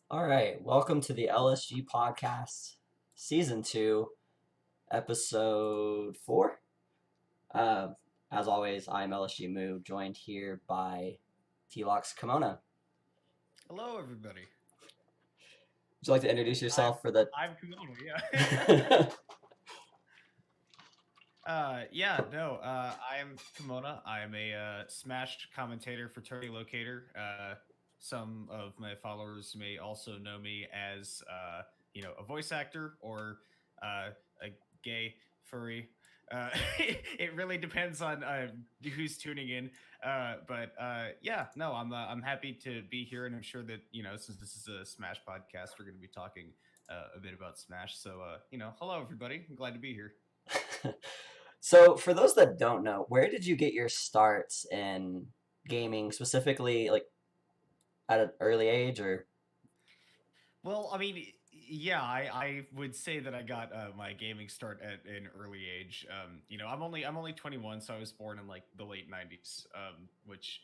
All right, welcome to the LSG podcast, season 2, episode 4. Uh, as always, I'm LSG Move, joined here by TLOC's Comona. Hello, everybody. Would you like to introduce I'm yourself for the? I'm Comona. Yeah. I am Comona. I am a Smash commentator for Turkey Locator. Some of my followers may also know me as a voice actor or a gay furry. It really depends on who's tuning in. I'm happy to be here, and I'm sure that since this is a Smash podcast, we're going to be talking a bit about Smash. So hello everybody. I'm glad to be here. So, for those that don't know, where did you get your starts in gaming, specifically, like at an early age, or? Well, I mean, yeah, I would say that I got my gaming start at an early age. I'm only 21, so I was born in like the late 90s, which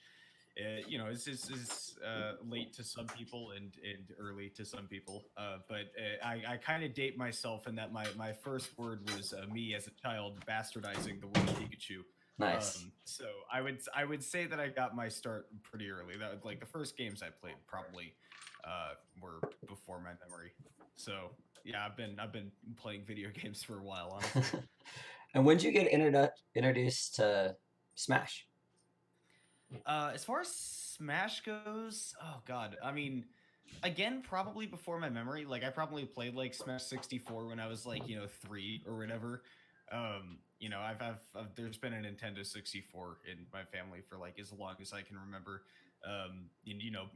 is late to some people and early to some people. But I kind of date myself in that my first word was me as a child bastardizing the word Pikachu. Nice. So I would say that I got my start pretty early. That like the first games I played probably were before my memory. So yeah, I've been playing video games for a while, honestly. And when did you get introduced to Smash? As far as Smash goes, oh god, I mean, again, probably before my memory. Like I probably played like Smash 64 when I was like 3 or whatever. There's been a Nintendo 64 in my family for like as long as I can remember. And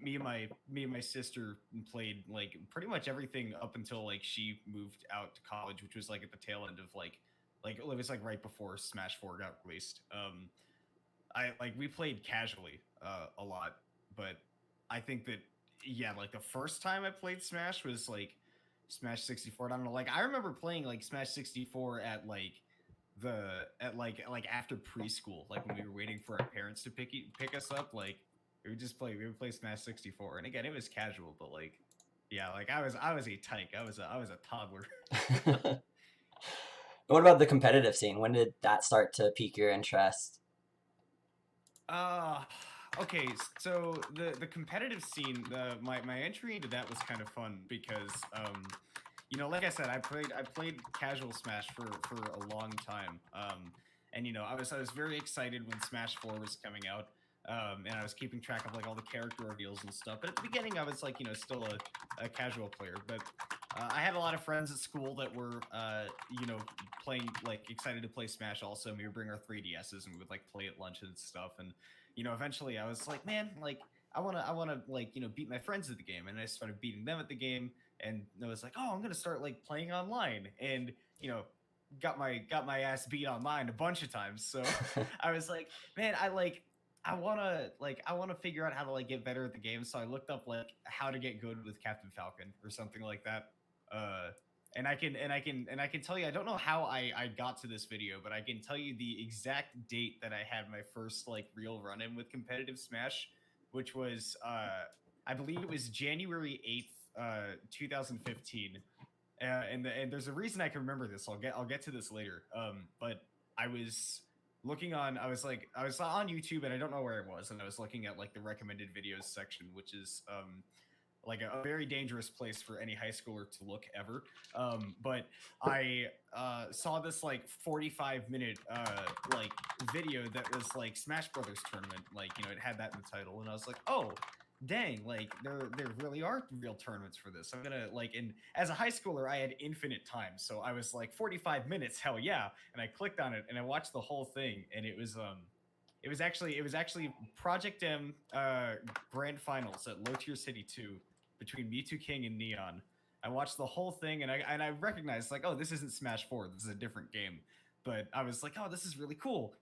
me and my sister played like pretty much everything up until like she moved out to college, which was like at the tail end of like it was like right before Smash 4 got released. I like we played casually a lot, but I think that yeah, like the first time I played Smash was like Smash 64. And I don't know, like I remember playing like Smash 64 at like after preschool, like when we were waiting for our parents to pick us up, like we would play Smash 64. And again, it was casual, but like yeah, like I was a tyke. I was a toddler. What about the competitive scene? When did that start to pique your interest? Uh okay, so the competitive scene, my entry into that was kind of fun because like I said, I played casual Smash for a long time. And I was very excited when Smash 4 was coming out. And I was keeping track of like all the character reveals and stuff. But at the beginning I was like, still a casual player, but I had a lot of friends at school that were playing like excited to play Smash also, and we would bring our 3DSs and we would like play at lunch and stuff. And eventually I was like, man, like I want to like beat my friends at the game, and I started beating them at the game. And I was like, oh, I'm gonna start like playing online, and you know got my ass beat online a bunch of times. So I was like, man, I want to figure out how to like get better at the game. So I looked up like how to get good with Captain Falcon or something like that. uh and I can tell you, I don't know how I got to this video, but I can tell you the exact date that I had my first like real run in with competitive Smash, which was I believe it was January 8th, 2015. And there's a reason I can remember this. I'll get to this later. But I was I was on YouTube, and I don't know where it was, and I was looking at like the recommended videos section, which is like a very dangerous place for any high schooler to look ever. But I saw this like 45-minute like video that was like Smash Brothers tournament, like it had that in the title, and I was like, oh dang, like there really are real tournaments for this. I'm gonna like, and as a high schooler I had infinite time, so I was like 45 minutes, hell yeah. And I clicked on it and I watched the whole thing, and it was actually Project M grand finals at Low Tier City 2 between Mewtwo King and Neon. I watched the whole thing, and I recognized like, oh, this isn't Smash 4, this is a different game. But I was like, oh, this is really cool.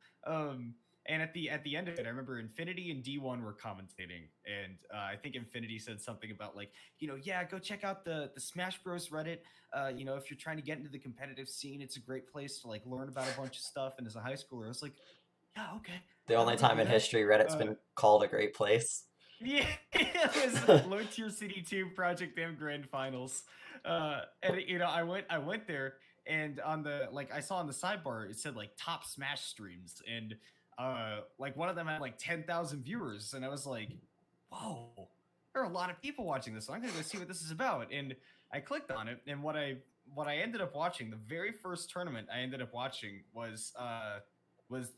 And at the end of it, I remember Infinity and D1 were commentating, and I think Infinity said something about like, yeah, go check out the Smash Bros Reddit. If you're trying to get into the competitive scene, it's a great place to like learn about a bunch of stuff. And as a high schooler, I was like, yeah, okay, The I'll only go time do in that. history Reddit's Uh, been called a great place. Yeah, it was Low Tier City 2 Project M Grand Finals. And I went there, and on the like I saw on the sidebar it said like top Smash streams, and like one of them had like 10,000 viewers, and I was like, whoa, there are a lot of people watching this. So I'm gonna go see what this is about. And I clicked on it, and what I ended up watching, the very first tournament I ended up watching was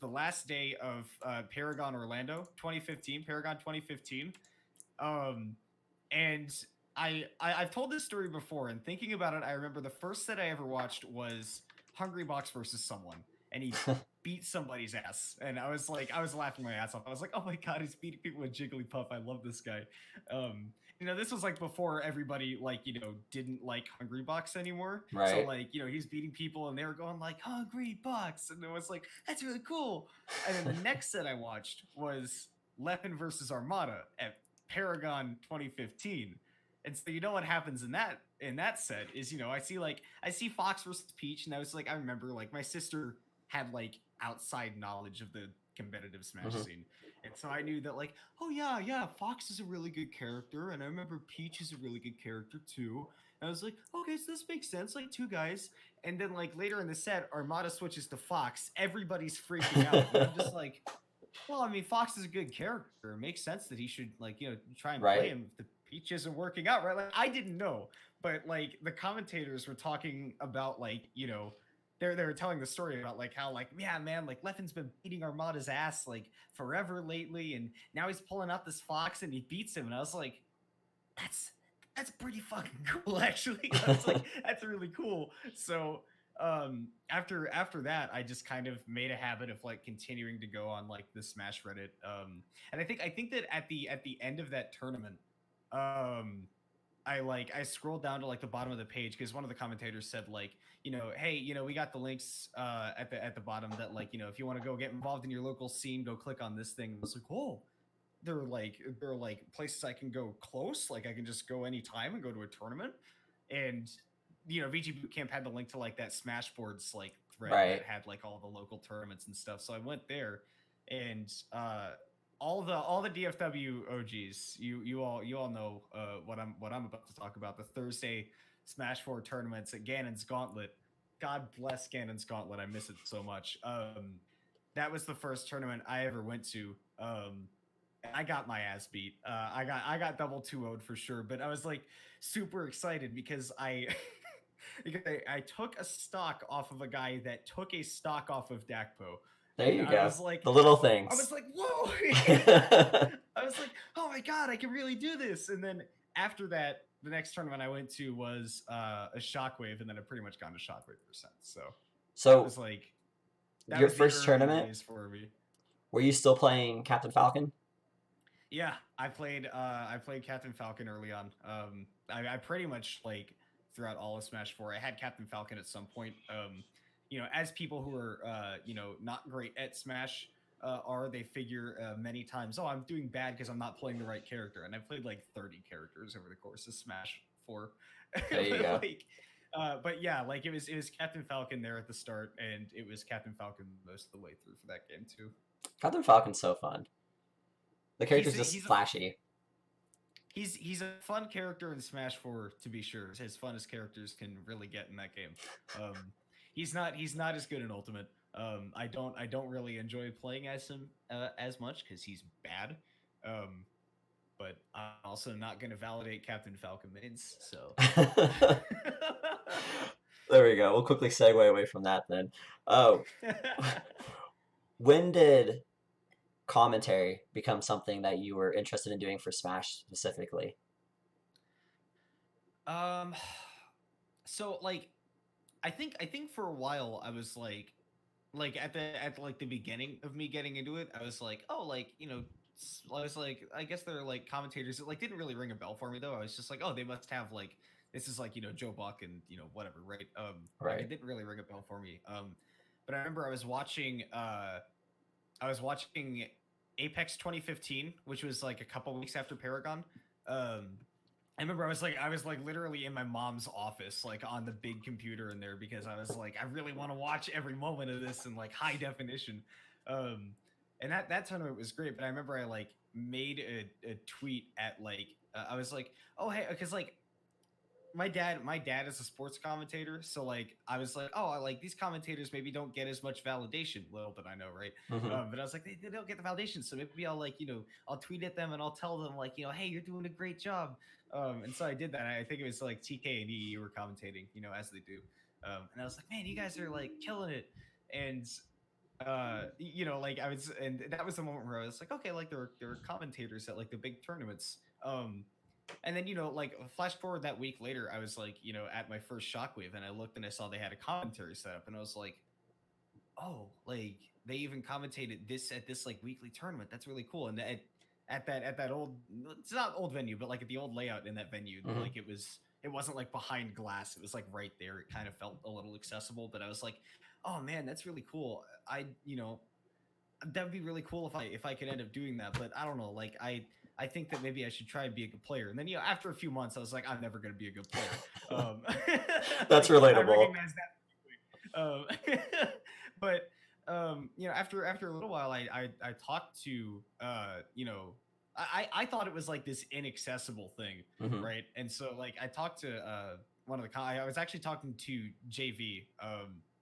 the last day of Paragon Orlando 2015, Paragon 2015. Um, and I've told this story before, and thinking about it, I remember the first set I ever watched was Hungry Box versus someone, and he beat somebody's ass, and I was laughing my ass off. I was like, oh my god, he's beating people with Jigglypuff. I love this guy. This was like before everybody didn't like Hungry Box anymore. So Right. he's beating people, and they were going like Hungry Box, and it was like that's really cool. And then the next set I watched was Leffen versus Armada at Paragon 2015. And so what happens in that set is I see Fox versus Peach, and I remember like my sister had like outside knowledge of the competitive Smash Hmm. scene. And so I knew that like, oh yeah, Fox is a really good character, and I remember Peach is a really good character too. And I was like, okay, so this makes sense, like two guys. And then like later in the set, Armada switches to Fox. Everybody's freaking out. And I'm just like, well, I mean, Fox is a good character. It makes sense that he should try and play Right. him if the Peach isn't working out, right? Like I didn't know, but like the commentators were talking about they were telling the story about like how like yeah man like Leffen's been beating Armada's ass like forever lately, and now he's pulling out this Fox and he beats him, and I was like, that's that's pretty fucking cool actually. I was like, that's really cool. So after that I just kind of made a habit of like continuing to go on like the Smash Reddit. And I think that at the end of that tournament, um I scrolled down to like the bottom of the page because one of the commentators said like, hey, we got the links at the bottom that like, if you want to go get involved in your local scene, go click on this thing. I was like, oh, there are like places I can go close, like I can just go anytime and go to a tournament. And VG Bootcamp had the link to like that Smashboards like thread that Right. had like all the local tournaments and stuff. So I went there, and all the DFW OGs, you all know what I'm about to talk about. The Thursday Smash 4 tournaments at Ganon's Gauntlet. God bless Ganon's Gauntlet. I miss it so much. That was the first tournament I ever went to. I got my ass beat. I got double 2-0'd for sure, but I was like super excited because I because I took a stock off of a guy that took a stock off of Dakpo, There and you I go. was like, The little I was things. like, whoa! I was like, oh my god, I can really do this. And then after that, the next tournament I went to was a Shockwave, and then I pretty much gone to Shockwave ever since. So that So was like that your was the first early tournament, days for me. were you still playing Captain Falcon? Yeah, I played Captain Falcon early on. I pretty much like throughout all of Smash 4, I had Captain Falcon at some point. As people who are not great at Smash they figure many times, oh, I'm doing bad because I'm not playing the right character, and I played like 30 characters over the course of Smash 4. There you but go. like, but yeah, like it was Captain Falcon there at the start, and it was Captain Falcon most of the way through for that game too. Captain Falcon's so fun. The He's character's a, just he's a flashy. he's a fun character in Smash 4 to be sure. As fun as characters can really get in that game. He's not as good in Ultimate. I don't really enjoy playing as him as much because he's bad. Um, but I'm also not going to validate Captain Falcon mains. So There we go. We'll quickly segue away from that then. Oh, when did commentary become something that you were interested in doing for Smash specifically? um, so like I think for a while I was like at like the beginning of me getting into it, I was like, oh, like I was like, I guess they're like commentators. It like didn't really ring a bell for me though. I was just like, oh, they must have like this is like Joe Buck and whatever, right? Like it Right. didn't really ring a bell for me. But I remember I was watching Apex 2015, which was like a couple weeks after Paragon. I remember I was like literally in my mom's office, like on the big computer in there, because I was like, I really want to watch every moment of this in like high definition. Um, and that tournament was great, but I remember made a tweet at like I was like, oh hey, because like my dad is a sports commentator, so like I was like, oh, I like these commentators maybe don't get as much validation. Little did I know, right? Hmm. But I was like, they don't get the validation, so maybe I'll like I'll tweet at them and I'll tell them like hey, you're doing a great job. And so I did that. I think it was like TK and E were commentating, as they do. And I was like, man, you guys are like killing it. And like I was, and that was the moment where I was like, okay, like there were commentators at like the big tournaments. And then like flash forward that week later, I was like at my first Shockwave, and I looked and I saw they had a commentary set up, and I was like, oh, like they even commentated this at this like weekly tournament. That's really cool. And at that old, it's not old venue, but like at the old layout in that venue, Hmm. like it wasn't like behind glass. It was like right there. It kind of felt a little accessible, but I was like, oh man, that's really cool. That would be really cool if I could end up doing that. But I don't know. Like I think that maybe I should try and be a good player. And then after a few months, I was like, I'm never going to be a good player. That's Like I relatable. recognize that. But after a little while, I talked to I thought it was like this inaccessible thing, Hmm. right? And so like I talked to one of the I was actually talking to JV,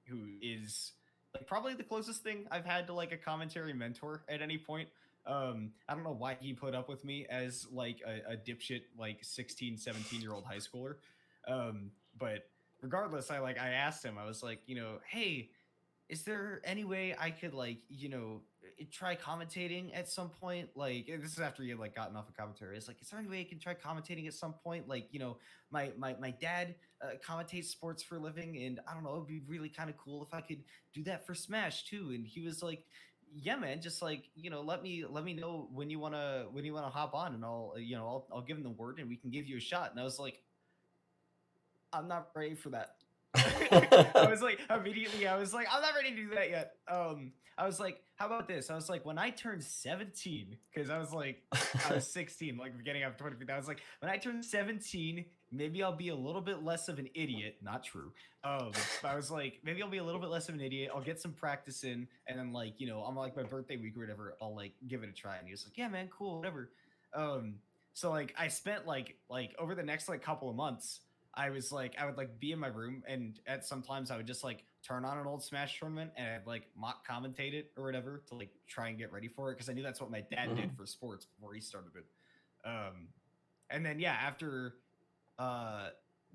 who is like probably the closest thing I've had to like a commentary mentor at any point. I don't know why he put up with me as like a dipshit like 16, 17-year-old high schooler. But regardless, I asked him, I was like, hey, is there any way I could like, try commentating at some point? Like this is after you had like gotten off a commentary. It's like, is there any way I can try commentating at some point? Like, my dad commentates sports for a living, and I don't know, it'd be really kind of cool if I could do that for Smash too. And he was like, yeah, man, just like, let me know when you wanna hop on, and I'll give him the word and we can give you a shot. And I was like, I'm not ready for that. I was like, immediately, I was like, I'm not ready to do that yet. I was like, how about this? I was like, when I turned 17, because I was 16, like beginning of 2015. I was like, when I turn 17, maybe I'll be a little bit less of an idiot. Not true. But I was like, maybe I'll be a little bit less of an idiot. I'll get some practice in, and then like, on like my birthday week or whatever, I'll like give it a try. And he was like, yeah, man, cool, whatever. Um, so like I spent like over the next like couple of months, I was like, I would like be in my room, and at sometimes I would just like turn on an old Smash tournament and I'd like mock commentate it or whatever to like try and get ready for it, because I knew that's what my dad did Hmm. for sports before he started it. And then yeah, after uh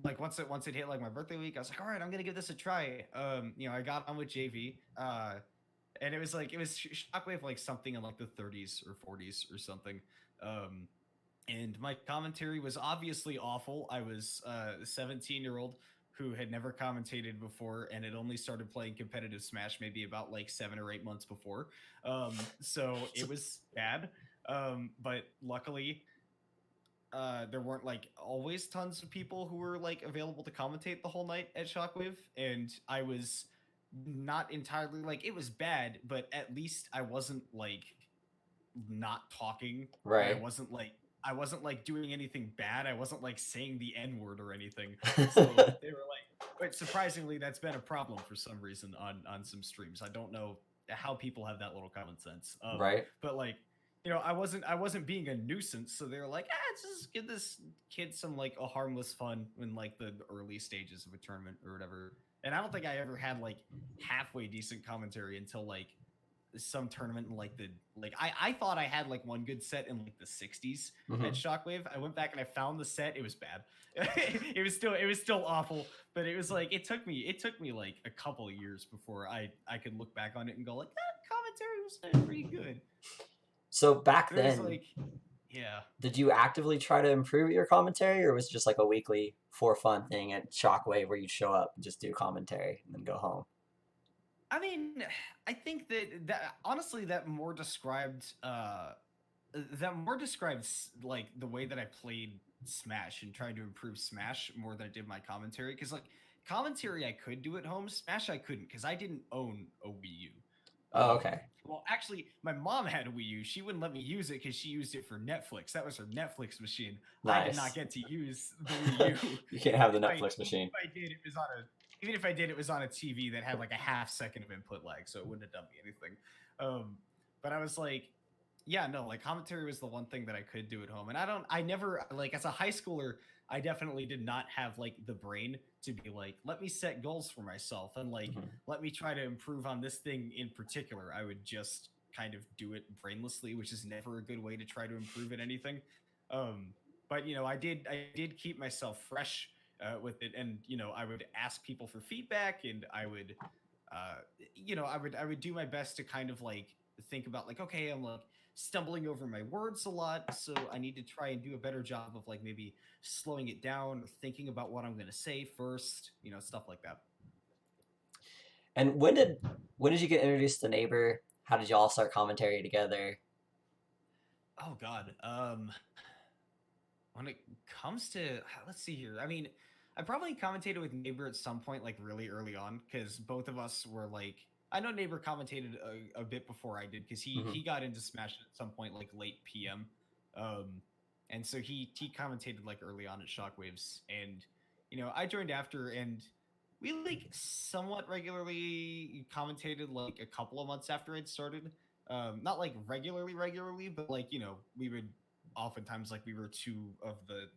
like once it hit like my birthday week, I was like, all right, I'm gonna give this a try. I got on with JV, and it was Shockwave like something in like the 30s or 40s or something. Um, and my commentary was obviously awful. I was a 17-year-old who had never commentated before and had only started playing competitive Smash maybe about like 7 or 8 months before. So it was bad. But luckily, there weren't like always tons of people who were like available to commentate the whole night at Shockwave, and I was not entirely like it was bad, but at least I wasn't like not talking, and I Right. wasn't like doing anything bad. I wasn't like saying the N word or anything. So they were like, but surprisingly, that's been a problem for some reason on some streams. I don't know how people have that little common sense. Right. But like, I wasn't being a nuisance. So they were like, just give this kid some like a harmless fun in like the early stages of a tournament or whatever. And I don't think I ever had like halfway decent commentary until like some tournament in like I thought I had like one good set in like the 60s at Hmm. Shockwave. I went back and I found the set. It was bad. it was still awful, but it was like it took me like a couple of years before I could look back on it and go like that commentary was pretty good. So back But it was then, like, yeah. did you actively try to improve your commentary, or was it just like a weekly for fun thing at Shockwave where you'd show up and just do commentary and then go home? I mean, I think that honestly that more describes like the way that I played Smash and tried to improve Smash more than I did my commentary. Because like commentary I could do at home, Smash I couldn't because I didn't own a Wii U. Oh, okay. Well, actually, my mom had a Wii U. She wouldn't let me use it because she used it for Netflix. That was her Netflix machine. I did not Nice. get to use the Wii U. You can't have the Netflix machine. Even if I did, it was on a TV that had like a half second of input lag, so it wouldn't have done me anything. But I was like, Yeah, no, like commentary was the one thing that I could do at home. And I never, like, as a high schooler, I definitely did not have like the brain to be like, let me set goals for myself and like, Mhm. let me try to improve on this thing in particular. I would just kind of do it brainlessly, which is never a good way to try to improve at anything. Um, but I did keep myself fresh with it. And, I would ask people for feedback and uh, I would do my best to kind of like think about like, okay, I'm like, stumbling over my words a lot, so I need to try and do a better job of like maybe slowing it down or thinking about what I'm going to say first, stuff like that. And when did you get introduced to Neighbor? How did you all start commentary together? Oh god. When it comes to, let's see here. I mean, I probably commentated with Neighbor at some point like really early on cuz both of us were like, I know Neighbor commentated a bit before I did cuz he Hmm. he got into Smash at some point like late PM. Um and so he commentated like early on at Shockwaves, and I joined after, and we like somewhat regularly commentated like a couple of months after I'd started. Not like regularly, but like we would oftentimes, like, we were two of the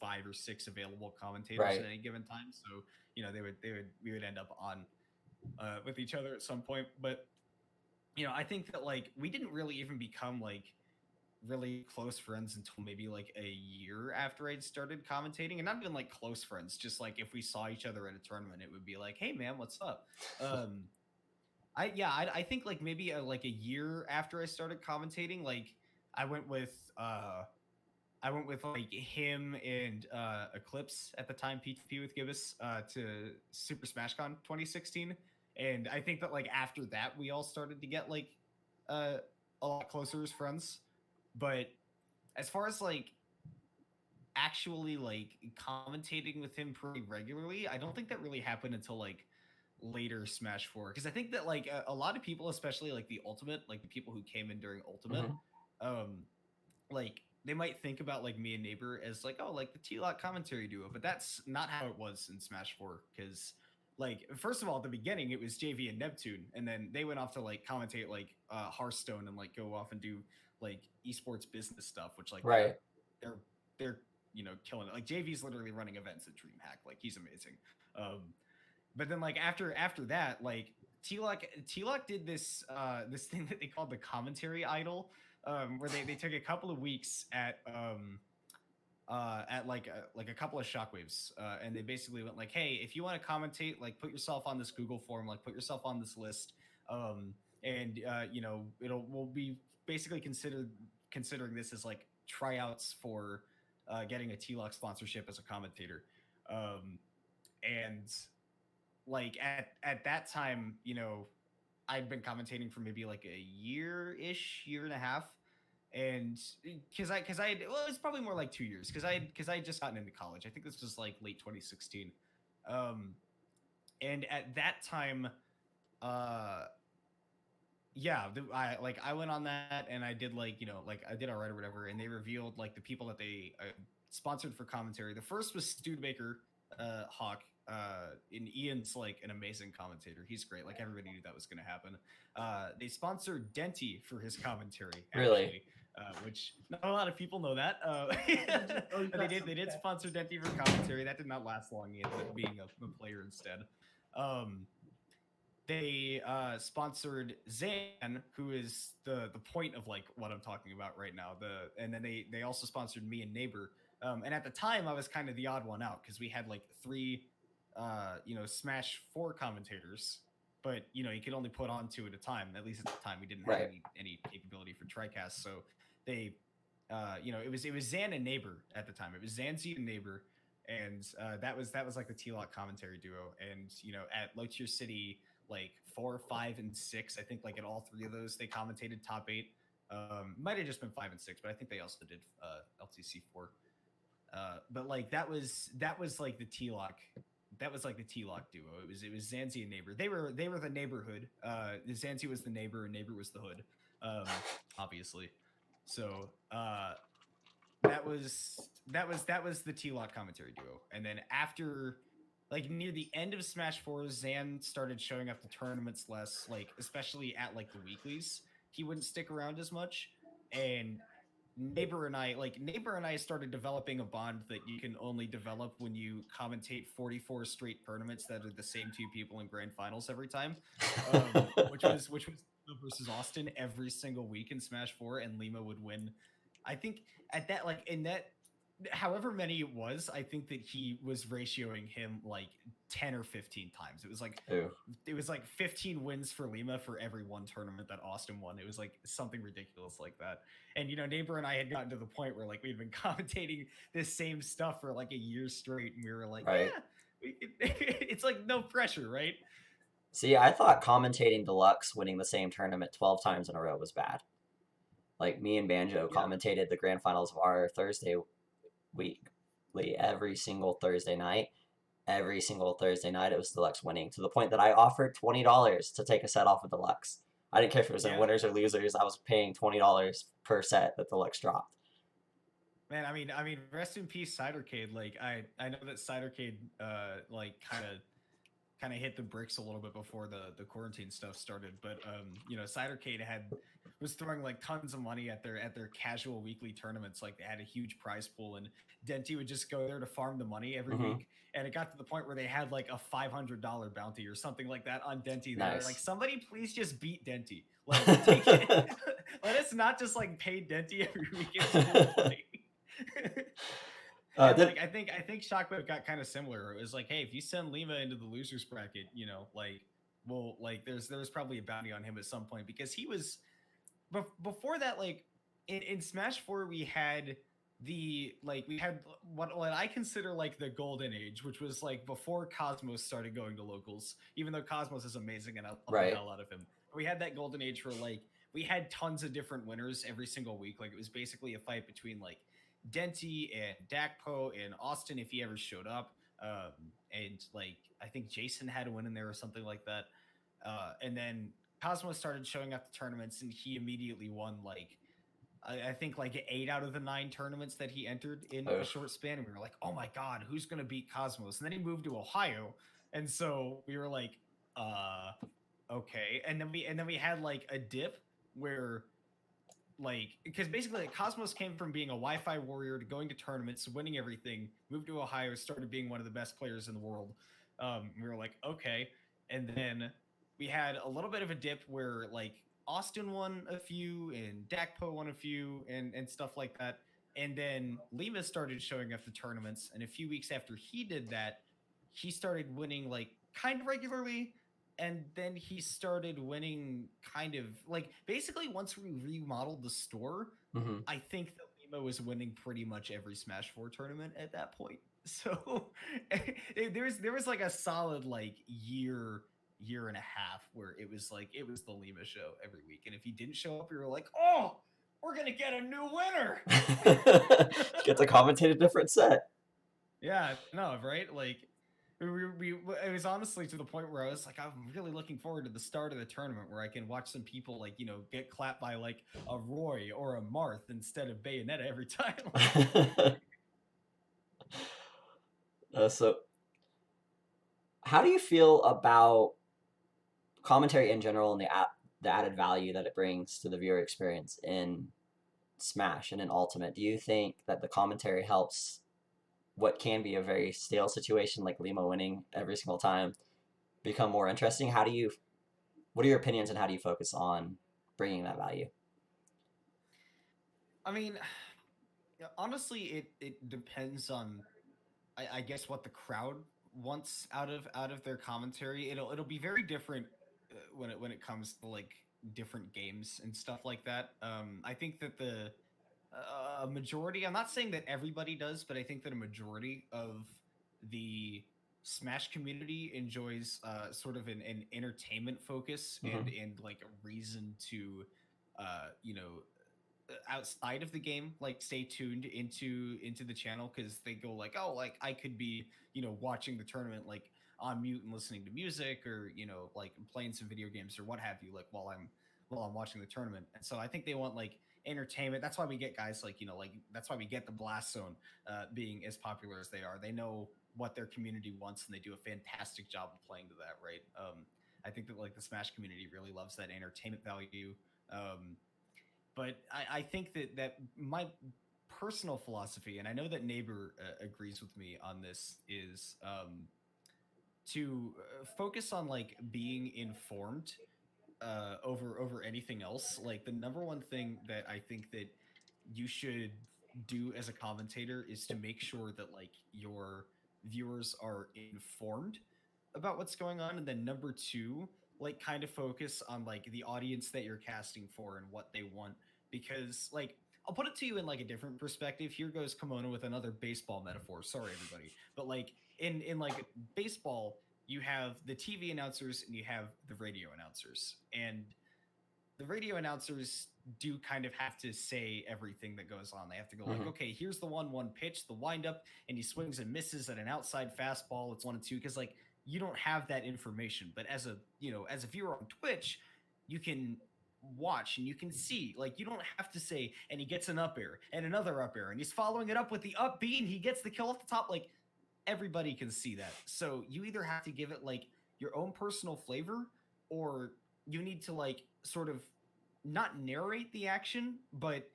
five or six available commentators at Right. any given time, so they would we would end up on with each other at some point. But I think that like we didn't really even become like really close friends until maybe like a year after I'd started commentating, and not even like close friends, just like if we saw each other at a tournament, it would be like, hey man, what's up. um I think like maybe like a year after I started commentating, like I went with uh I went with like him and Eclipse at the time, P2P with Gibbous, to Super Smash Con 2016. And I think that like after that we all started to get like uh a lot closer as friends. But as far as like actually like commentating with him pretty regularly, I don't think that really happened until like later Smash 4. Because I think that like a lot of people, especially like the Ultimate, like the people who came in during Ultimate, Hmm. um, like they might think about like me and Neighbor as like, oh, like the TLOC commentary duo, but that's not how it was in Smash 4. Because like first of all, at the beginning it was JV and Neptune, and then they went off to like commentate like Hearthstone and like go off and do like esports business stuff, which like they're Right. they're they're killing it. Like JV's literally running events at DreamHack, like he's amazing. But then like after that, like TLOC did this thing that they called the commentary idol, where they took a couple of weeks at like a couple of shockwaves, and they basically went like, hey, if you want to commentate, like put yourself on this Google form, like put yourself on this list, and we'll be basically considering this as like tryouts for getting a TLOC sponsorship as a commentator. Um, and like at that time, I'd been commentating for maybe like a year and a half, and well, it's probably more like 2 years because I had just gotten into college. I think this was like late 2016. Um, and at that time, uh, yeah, I went on that and I did like like I did all right or whatever, and they revealed like the people that they sponsored for commentary. The first was Studebaker Hawk. And Ian's like an amazing commentator. He's great. Like everybody knew that was going to happen. They sponsored Denty for his commentary, Really. actually, which not a lot of people know that. Oh, you But they got did. some. They did Okay. sponsor Denty for commentary. That did not last long. He ended up being a player instead. Um, they sponsored Zan, who is the point of like what I'm talking about right now. And then they also sponsored me and Neighbor. And at the time, I was kind of the odd one out because we had like three, Smash 4 commentators, but you could only put on two at a time. At least at the time, we didn't have Right. any capability for TriCast, so they, it was Zan and Neighbor at the time. It was Zanzi and Neighbor, and that was like the TLOC commentary duo. And at Low Tier City, like 4, 5, and 6. I think like at all three of those they commentated top 8. Might have just been 5 and 6, but I think they also did LTC4. But like that was like the TLOC. That was like the TLOC duo. It was Zanzi and Neighbor. They were the neighborhood. Zanzi was the neighbor and Neighbor was the hood. Um, obviously. So that was the TLOC commentary duo. And then after like near the end of Smash 4, Zan started showing up to tournaments less, like especially at like the weeklies. He wouldn't stick around as much. and Neighbor and I started developing a bond that you can only develop when you commentate 44 straight tournaments that are the same two people in grand finals every time, which was Lima versus Austin every single week in Smash 4, and Lima would win. I think at that, like, in that, however many it was, I think that he was ratioing him like 10 or 15 times. Ooh. It was like 15 wins for Lima for every one tournament that Austin won. It was like something ridiculous like that. And Neighbor and I had gotten to the point where like we'd been commentating this same stuff for like a year straight, and we were like, Right. yeah, it's like no pressure, right? See, I thought commentating Deluxe winning the same tournament 12 times in a row was bad. Like me and Banjo Yeah. commentated the grand finals of our Thursday weekly every single Thursday night. Every single Thursday night, it was Deluxe winning to the point that I offered $20 to take a set off of Deluxe. I didn't care if it was in Yeah. winners or losers. I was paying $20 per set that Deluxe dropped. Man, I mean, rest in peace, Cidercade. Like, I know that Cidercade, like, kind of hit the bricks a little bit before the quarantine stuff started. But Cidercade was throwing like tons of money at their casual weekly tournaments. Like, they had a huge prize pool, and Denti would just go there to farm the money every Mm-hmm. week. And it got to the point where they had like a $500 bounty or something like that on Denti. They were like, Nice. somebody please just beat Denti. Like, take it. Let us not just like pay Denti every week. It's cool funny. And Did like I think Shockwave got kind of similar. It was like, hey, if you send Lima into the losers bracket, like, well, like there's probably a bounty on him at some point, because he was before that, like, in Smash 4 we had what I consider like the golden age, which was like before Cosmos started going to locals. Even though Cosmos is amazing and I love the right. hell out of him, we had that golden age where like we had tons of different winners every single week. Like, it was basically a fight between like Denti and Dakpo and Austin if he ever showed up. And like I think Jason had a win in there or something like that. And then Cosmos started showing up to tournaments, and he immediately won like I think like 8 out of the 9 tournaments that he entered in a Oof. short span. And we were like, oh my god, who's gonna beat Cosmos? And then he moved to Ohio, and so we were like, okay. And then we had like a dip where, like, because basically like, Cosmos came from being a Wi-Fi warrior to going to tournaments, winning everything, moved to Ohio, started being one of the best players in the world. We were like, okay. And then we had a little bit of a dip where like Austin won a few and Dakpo won a few and stuff like that. And then Lima started showing up to tournaments, and a few weeks after he did that, he started winning like kind of regularly. And then he started winning kind of like, basically, once we remodeled the store, Mm-hmm. I think that Lima was winning pretty much every Smash 4 tournament at that point. So there was like a solid like year and a half where it was like it was the Lima show every week. And if he didn't show up, we were like, oh, we're gonna get a new winner. Get to commentate a different set. Yeah, no, right? Like, it was honestly to the point where I was like, I'm really looking forward to the start of the tournament where I can watch some people like, get clapped by like a Roy or a Marth instead of Bayonetta every time. So, how do you feel about commentary in general and the added value that it brings to the viewer experience in Smash and in Ultimate? Do you think that the commentary helps what can be a very stale situation like Lima winning every single time become more interesting? What are your opinions and how do you focus on bringing that value? I mean, honestly, it depends on, I guess, what the crowd wants out of their commentary. It'll be very different when it comes to like different games and stuff like that. I think that the a majority, I'm not saying that everybody does, but I think that a majority of the Smash community enjoys sort of an entertainment focus and Mm-hmm. like a reason to uh, you know outside of the game, like, stay tuned into the channel, because they go like, oh, like, I could be watching the tournament like on mute and listening to music, or like playing some video games or what have you, like, while I'm watching the tournament. And so I think they want like entertainment. That's why we get guys like, like, that's why we get the Blast Zone being as popular as they are. They know what their community wants, and they do a fantastic job of playing to that, right? I think that like the Smash community really loves that entertainment value. um But I think that my personal philosophy, and I know that Neighbor agrees with me on this, is to focus on like being informed over anything else. Like the number one thing that I think that you should do as a commentator is to make sure that like your viewers are informed about what's going on, and then number two, like kind of focus on like the audience that you're casting for and what they want. Because like I'll put it to you in like a different perspective. Here goes Kimona with another baseball metaphor. Sorry everybody, but like in like baseball, you have the TV announcers and you have the radio announcers. And the radio announcers do kind of have to say everything that goes on. They have to go like, Mm-hmm. okay, here's the 1-1 pitch, the windup, and he swings and misses at an outside fastball. It's 1-2 because like you don't have that information. But as a as a viewer on Twitch, you can watch and you can see like you don't have to say and he gets an up air and another up air and he's following it up with the up B and he gets the kill off the top. Like everybody can see that. So you either have to give it like your own personal flavor, or you need to like sort of not narrate the action, but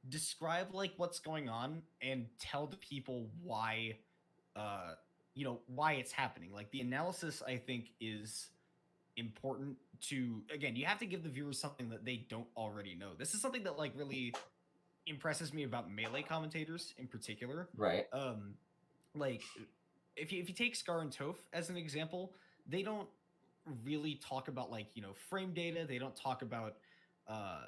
describe like what's going on and tell the people why why it's happening. Like the analysis I think is important to, again, you have to give the viewers something that they don't already know. This is something that like really impresses me about melee commentators in particular. Right. Like if you take Scar and Toph as an example, they don't really talk about like frame data. They don't talk about uh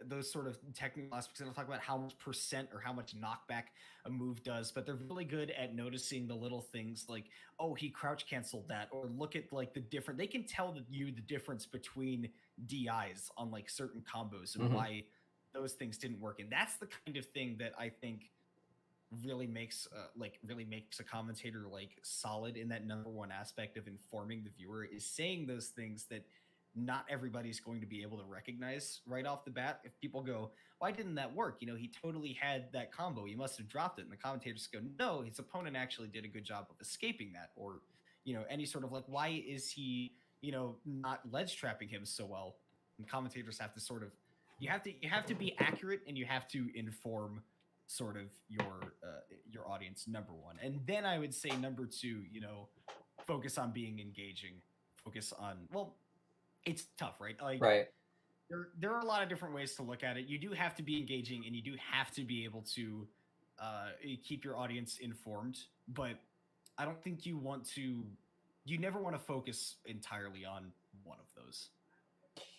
those sort of technical aspects. They don't talk about how much percent or how much knockback a move does, but they're really good at noticing the little things like, oh, he crouch canceled that, or look at like the different, they can tell you the difference between DIs on like certain combos and Mm-hmm. why those things didn't work. And that's the kind of thing that I think really makes a commentator like solid in that number one aspect of informing the viewer, is saying those things that not everybody's going to be able to recognize right off the bat. If people go, why didn't that work, he totally had that combo, he must have dropped it, and the commentators go, no, his opponent actually did a good job of escaping that. Or any sort of like, why is he not ledge trapping him so well. And commentators have to sort of, you have to be accurate, and you have to inform sort of your audience, number one. And then I would say number two, focus on being engaging. Focus on, well, it's tough, right? Like Right. there are a lot of different ways to look at it. You do have to be engaging, and you do have to be able to keep your audience informed. But I don't think you never want to focus entirely on one of those.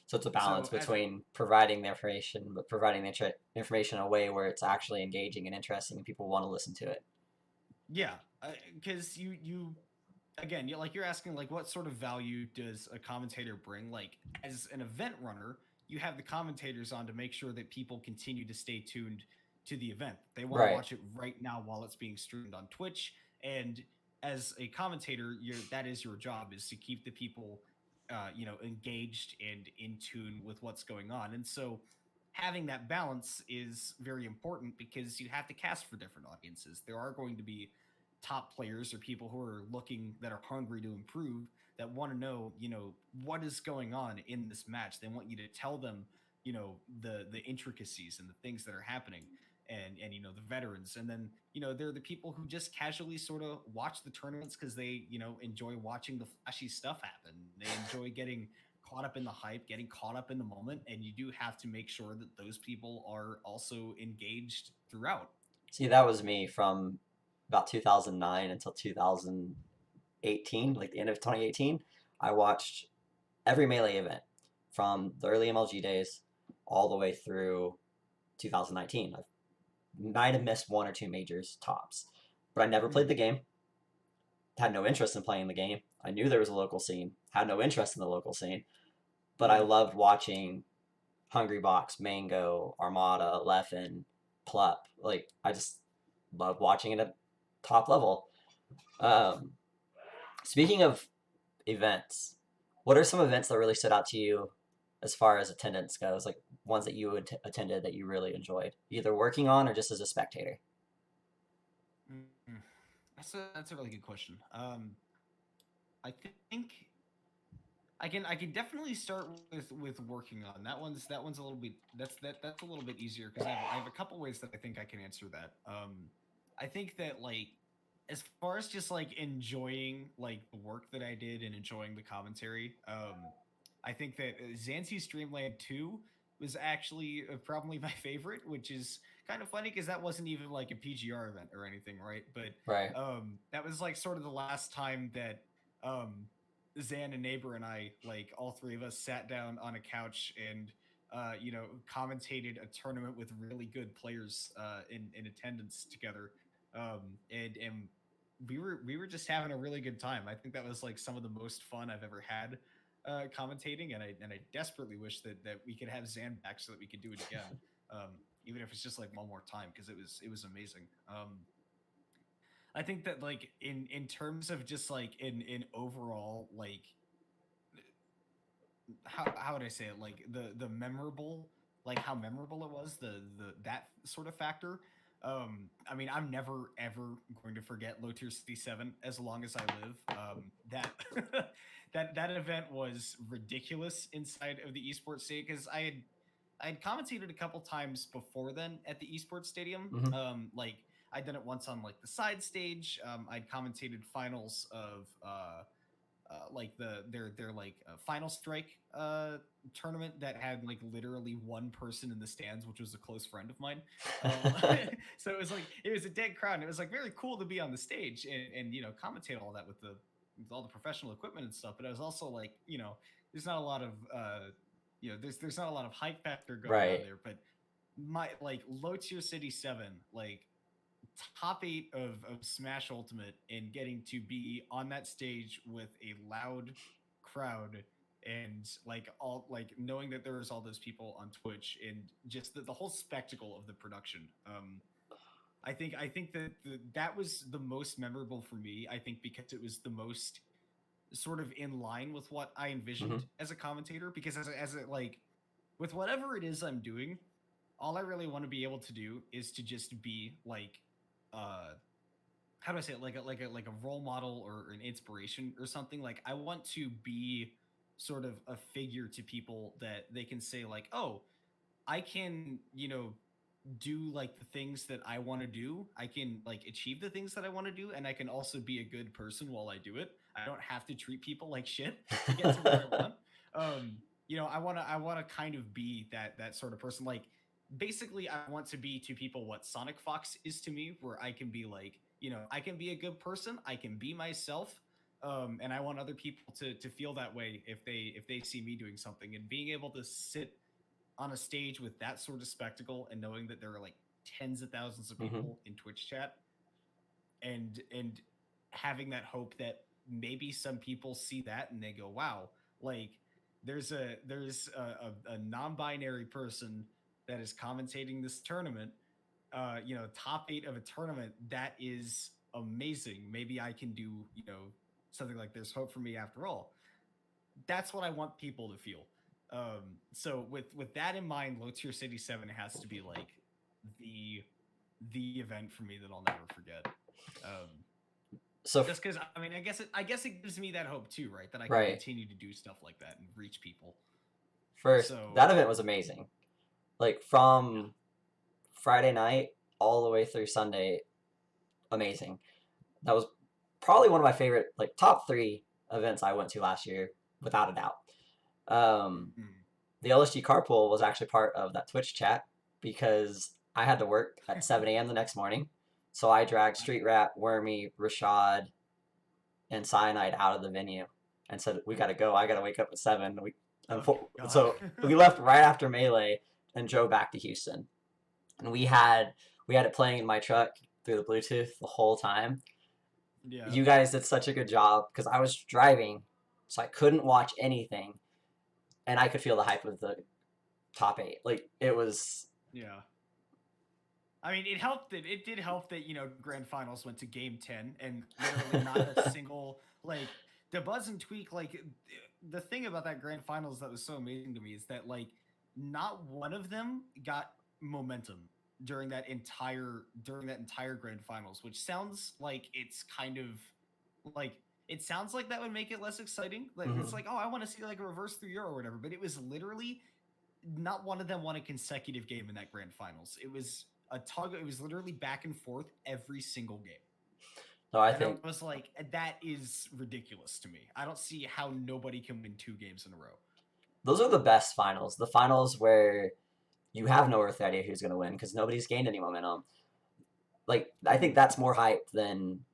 So it's a balance So as between providing the information, but providing the information in a way where it's actually engaging and interesting, and people want to listen to it. Yeah, because you again, you're asking like what sort of value does a commentator bring? Like as an event runner, you have the commentators on to make sure that people continue to stay tuned to the event. They want to Right. watch it right now while it's being streamed on Twitch. And as a commentator, that is your job, is to keep the people engaged and in tune with what's going on. And so having that balance is very important, because you have to cast for different audiences. There are going to be top players or people who are looking, that are hungry to improve, that want to know what is going on in this match. They want you to tell them the intricacies and the things that are happening, and the veterans. And then they're the people who just casually sort of watch the tournaments because they enjoy watching the flashy stuff happen. They enjoy getting caught up in the hype, getting caught up in the moment. And you do have to make sure that those people are also engaged throughout. See, that was me from about 2009 until 2018, like the end of 2018. I watched every Melee event from the early MLG days all the way through 2019. I might have missed one or two majors tops, but I never played the game. Had no interest in playing the game. I knew there was a local scene. Had no interest in the local scene, but I Yeah. loved watching Hungry Box, Mango, Armada, Leffen, Plup. Like I just love watching it at top level. Um, Speaking of events, what are some events that really stood out to you as far as attendance goes? Like ones that you attended that you really enjoyed, either working on or just as a spectator? Mm, that's a really good question. I think I can definitely start with working on that one's a little bit that's a little bit easier because I have a couple ways that I think I can answer that. I think that like as far as just like enjoying like the work that I did and enjoying the commentary, I think that Zancy Streamland 2 was actually probably my favorite, which is kind of funny because that wasn't even like a PGR event or anything, right? But Right. that was like sort of the last time that um Zan and Neighbor and I, like all three of us, sat down on a couch and commentated a tournament with really good players in attendance together. And we were just having a really good time. I think that was like some of the most fun I've ever had commentating, and I desperately wish that we could have Zan back so that we could do it again, even if it's just like one more time because it was amazing. I think that like in terms of just like in overall like how would I say it, like the memorable, like how memorable it was, the that sort of factor. I mean, I'm never ever going to forget Low Tier City 7 as long as I live. That that event was ridiculous inside of the esports state because I had commentated a couple times before then at the esports stadium. Hmm. Like I'd done it once on like the side stage. I'd commentated finals of like their like final strike tournament that had like literally one person in the stands, which was a close friend of mine. Um, so it was a dead crowd. And it was like very cool to be on the stage and commentate all that with all the professional equipment and stuff. But it was also like there's not a lot of there's not a lot of hype factor going on Right. there. But my like Low Tier City 7 like top 8 of Smash Ultimate and getting to be on that stage with a loud crowd and like all like knowing that there was all those people on Twitch and just the whole spectacle of the production. I think that that was the most memorable for me. I think because it was the most sort of in line with what I Hmm. envisioned as a commentator. Because as a like with whatever it is I'm doing, all I really want to be able to do is to just be like uh how do I say it, like a role model or an inspiration or something. Like I want to be sort of a figure to people that they can say like, oh, I can do like the things that I want to do. I can like achieve the things that I want to do, and I can also be a good person while I do it. I don't have to treat people like shit to get to where I want. Um, I want to kind of be that sort of person. Like basically, I want to be to people what Sonic Fox is to me, where I can be like, I can be a good person. I can be myself. And I want other people to feel that way if they see me doing something, and being able to sit on a stage with that sort of spectacle and knowing that there are like tens of thousands of Hmm. people in Twitch chat, and having that hope that maybe some people see that and they go, wow, like there's a non-binary person that is commentating this tournament, top 8 of a tournament. That is amazing. Maybe I can do, something like there's hope for me after all. That's what I want people to feel. So with that in mind, Low Tier City 7 has to be like the the event for me that I'll never forget. Um, So, just because I mean, I guess it gives me that hope too, right? That I can right. continue to do stuff like that and reach people. First, So that event was amazing. Like yeah, from Friday night all the way through Sunday, amazing. That was probably one of my favorite, like top three events I went to last year, without a doubt. Um, mm. the LSG carpool was actually part of that Twitch chat because I had to work at 7 a.m. the next morning. So I dragged Wow. Street Rat, Wormy, Rashad, and Cyanide out of the venue and said, "We got to go. I got to wake up at 7." Oh God. So we left right after Melee and drove back to Houston. And we had it playing in my truck through the Bluetooth the whole time. Yeah, You guys did such a good job because I was driving, so I couldn't watch anything, and I could feel the hype of the top 8. Like it was yeah. I mean, it helped that it did help that grand finals went to game 10 and literally not a single like the buzz and tweak like the thing about that grand finals that was so amazing to me is that like not one of them got momentum during that entire grand finals, which sounds like it's kind of like it sounds like that would make it less exciting. Like it's Hmm. like, oh, I want to see like a reverse 3-0 or whatever. But it was literally not one of them won a consecutive game in that grand finals. It was a tug. It was literally back and forth every single game. So I And I think was like, that is ridiculous to me. I don't see how nobody can win 2 games in a row. those are the best finals. The finals where you have no earthly idea who's going to win because nobody's gained any momentum. Like I think Mm. that's more hype than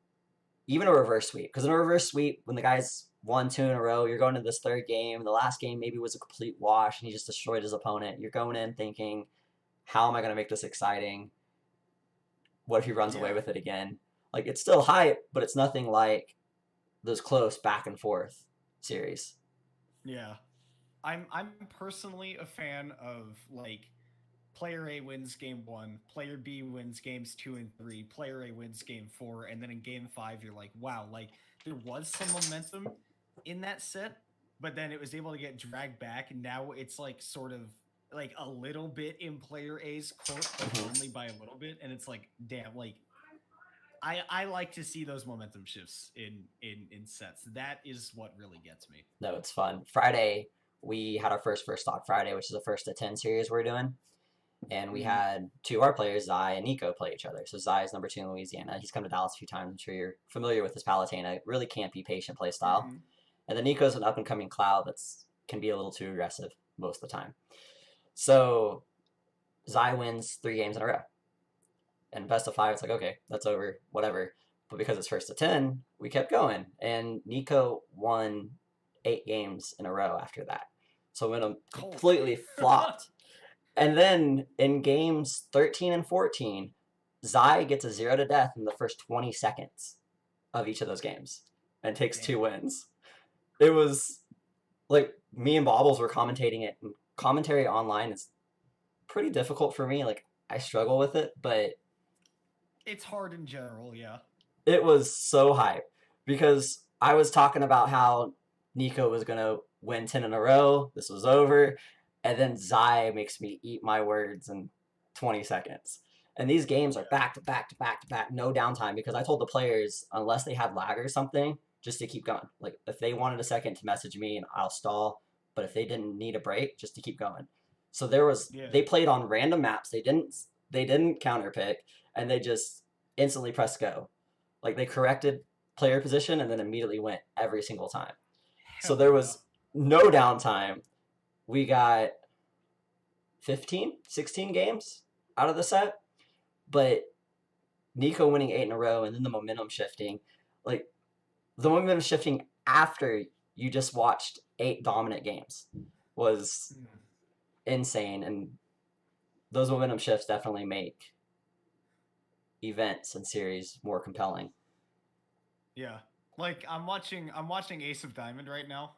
even a reverse sweep. Because in a reverse sweep, when the guy's won two in a row, you're going to this third game. The last game maybe was a complete wash, and he just destroyed his opponent. You're going in thinking, how am I going to make this exciting? What if he runs away Yeah. with it again? Like it's still hype, but it's nothing like those close back and forth series. Yeah. I'm personally a fan of like player A wins game 1, player B wins games 2 and 3, player A wins game 4, and then in game 5 you're like, wow, like there was some momentum in that set, but then it was able to get dragged back and now it's like sort of like a little bit in player A's court, but only Mm-hmm. by a little bit, and it's like, damn, like I like to see those momentum shifts in sets. That is what really gets me. No, it's fun. Friday, we had our first stock Friday, which is the first of 10 series we're doing. And we Mm, had two of our players, Zai and Nico, play each other. So Zai is number two in Louisiana. He's come to Dallas a few times. I'm sure you're familiar with his Palutena. Really campy, patient play style. mm, And then Nico's an up and coming Cloud that's can be a little too aggressive most of the time. So Zai wins 3 games in a row. And best of five, it's like, okay, that's over, whatever. But because it's first to 10, we kept going. And Nico won 8 games in a row after that. So Venom Holy. completely flopped. And then in games 13 and 14, Zai gets a 0 to death in the first 20 seconds of each of those games and takes Damn. 2 wins. It was like me and Bobbles were commentating it. And commentary online is pretty difficult for me. Like I struggle with it, but It's hard in general, yeah. it was so hype because I was talking about how Nico was going to win 10 in a row. This was over. And then Zai makes me eat my words in 20 seconds. And these games are Yeah. back to back to back to back, no downtime because I told the players, unless they had lag or something, just to keep going. Like if they wanted a second to message me, and I'll stall. But if they didn't need a break, just to keep going. So Yeah. they played on random maps. They didn't counter pick, and they just instantly press go. Like they corrected player position and then immediately went every single time. So Hell there yeah. was no downtime. We got 15, 16 games out of the set, but Nico winning 8 in a row and then the momentum shifting, like the momentum shifting after you just watched 8 dominant games was Mm. insane. And those momentum shifts definitely make events and series more compelling. Yeah. Like I'm watching Ace of Diamond right now,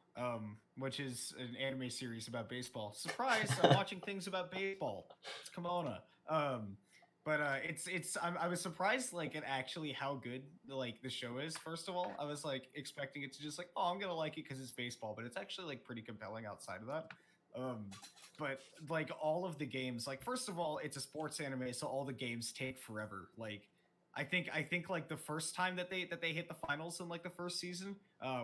which is an anime series about baseball. Surprise, I'm watching things about baseball. It's Comona. But I was surprised like at actually how good like the show is. First of all, I was like expecting it to just like, oh, I'm gonna like it because it's baseball, but it's actually like pretty compelling outside of that. Um, but like all of the games, like first of all, it's a sports anime, so all the games take forever. Like I think like the first time that they hit the finals in like the first season,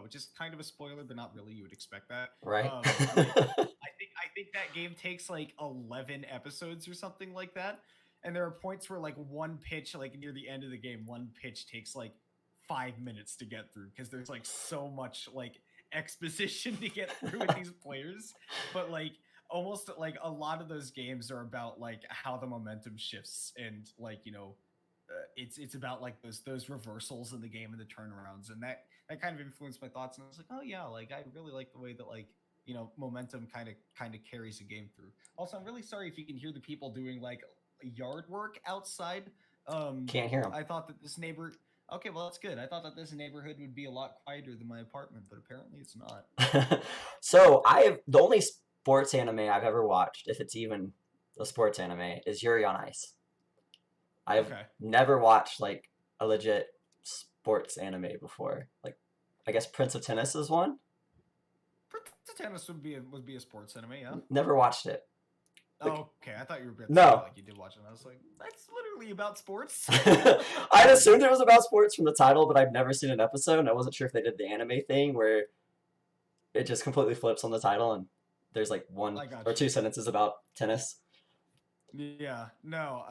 which is kind of a spoiler, but not really. You would expect that. Right? Like I think that game takes like 11 episodes or something like that. And there are points where like one pitch, like near the end of the game, one pitch takes like 5 minutes to get through because there's like so much like exposition to get through with these players. But like almost like a lot of those games are about like how the momentum shifts and like it's about like those reversals in the game and the turnarounds, and that kind of influenced my thoughts. And I was like, oh yeah, like I really like the way that like momentum kind of carries a game through. Also, I'm really sorry if you can hear the people doing like yard work outside. Can't hear them. I thought that this neighbor. Okay, well that's good. I thought that this neighborhood would be a lot quieter than my apartment, but apparently it's not. So the only sports anime I've ever watched, if it's even a sports anime, is Yuri on Ice. I've Okay. never watched like a legit sports anime before. Like I guess Prince of Tennis is one. Tennis would be a sports anime, yeah. Never watched it. Like, Oh, okay. I thought you were about to say no. like you did watch it. And I was like, that's literally about sports. I'd assumed it was about sports from the title, but I've never seen an episode, and I wasn't sure if they did the anime thing where it just completely flips on the title and there's like one I or got you. two sentences about tennis. Yeah. No.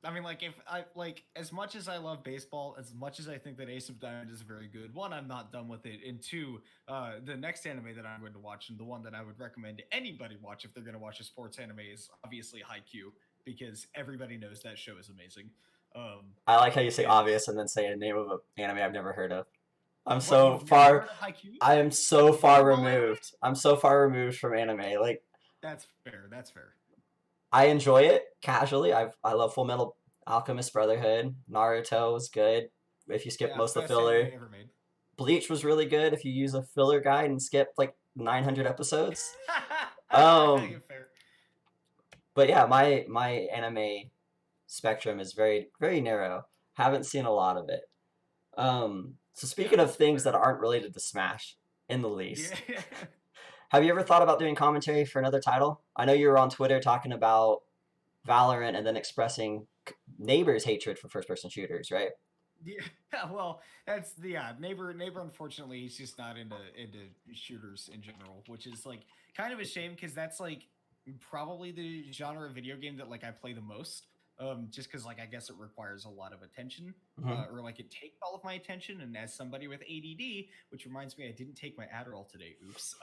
I mean, like, if I like as much as I love baseball, as much as I think that Ace of Diamond is very good. One, I'm not done with it, and two, the next anime that I'm going to watch, and the one that I would recommend anybody watch if they're going to watch a sports anime, is obviously Haikyuu because everybody knows that show is amazing. I like how you say And obvious and then say a name of an anime I've never heard of. I'm what, so you've never far heard of Haikyuu? I am so far Volleyball anime? removed. I'm so far removed from anime. Like That's fair. That's fair. I enjoy it casually. I love Full Metal Alchemist Brotherhood. Naruto was good if you skip Yeah, most of the best anime filler. ever made. Bleach was really good if you use a filler guide and skip like 900 episodes. You're Um, fair. but yeah, my anime spectrum is very narrow. Haven't seen a lot of it. So Yeah, speaking of things that fair. aren't related to Smash in the Yeah. least, have you ever thought about doing commentary for another title? I know you were on Twitter talking about Valorant and then expressing neighbors' hatred for first-person shooters, right? Yeah, well, that's the yeah. Neighbor. Unfortunately, he's just not into shooters in general, which is like kind of a shame because that's like probably the genre of video game that like I play the most. Just because like I guess it requires a lot of attention, Mm-hmm. or like it takes all of my attention. And as somebody with ADD, which reminds me, I didn't take my Adderall today. Oops.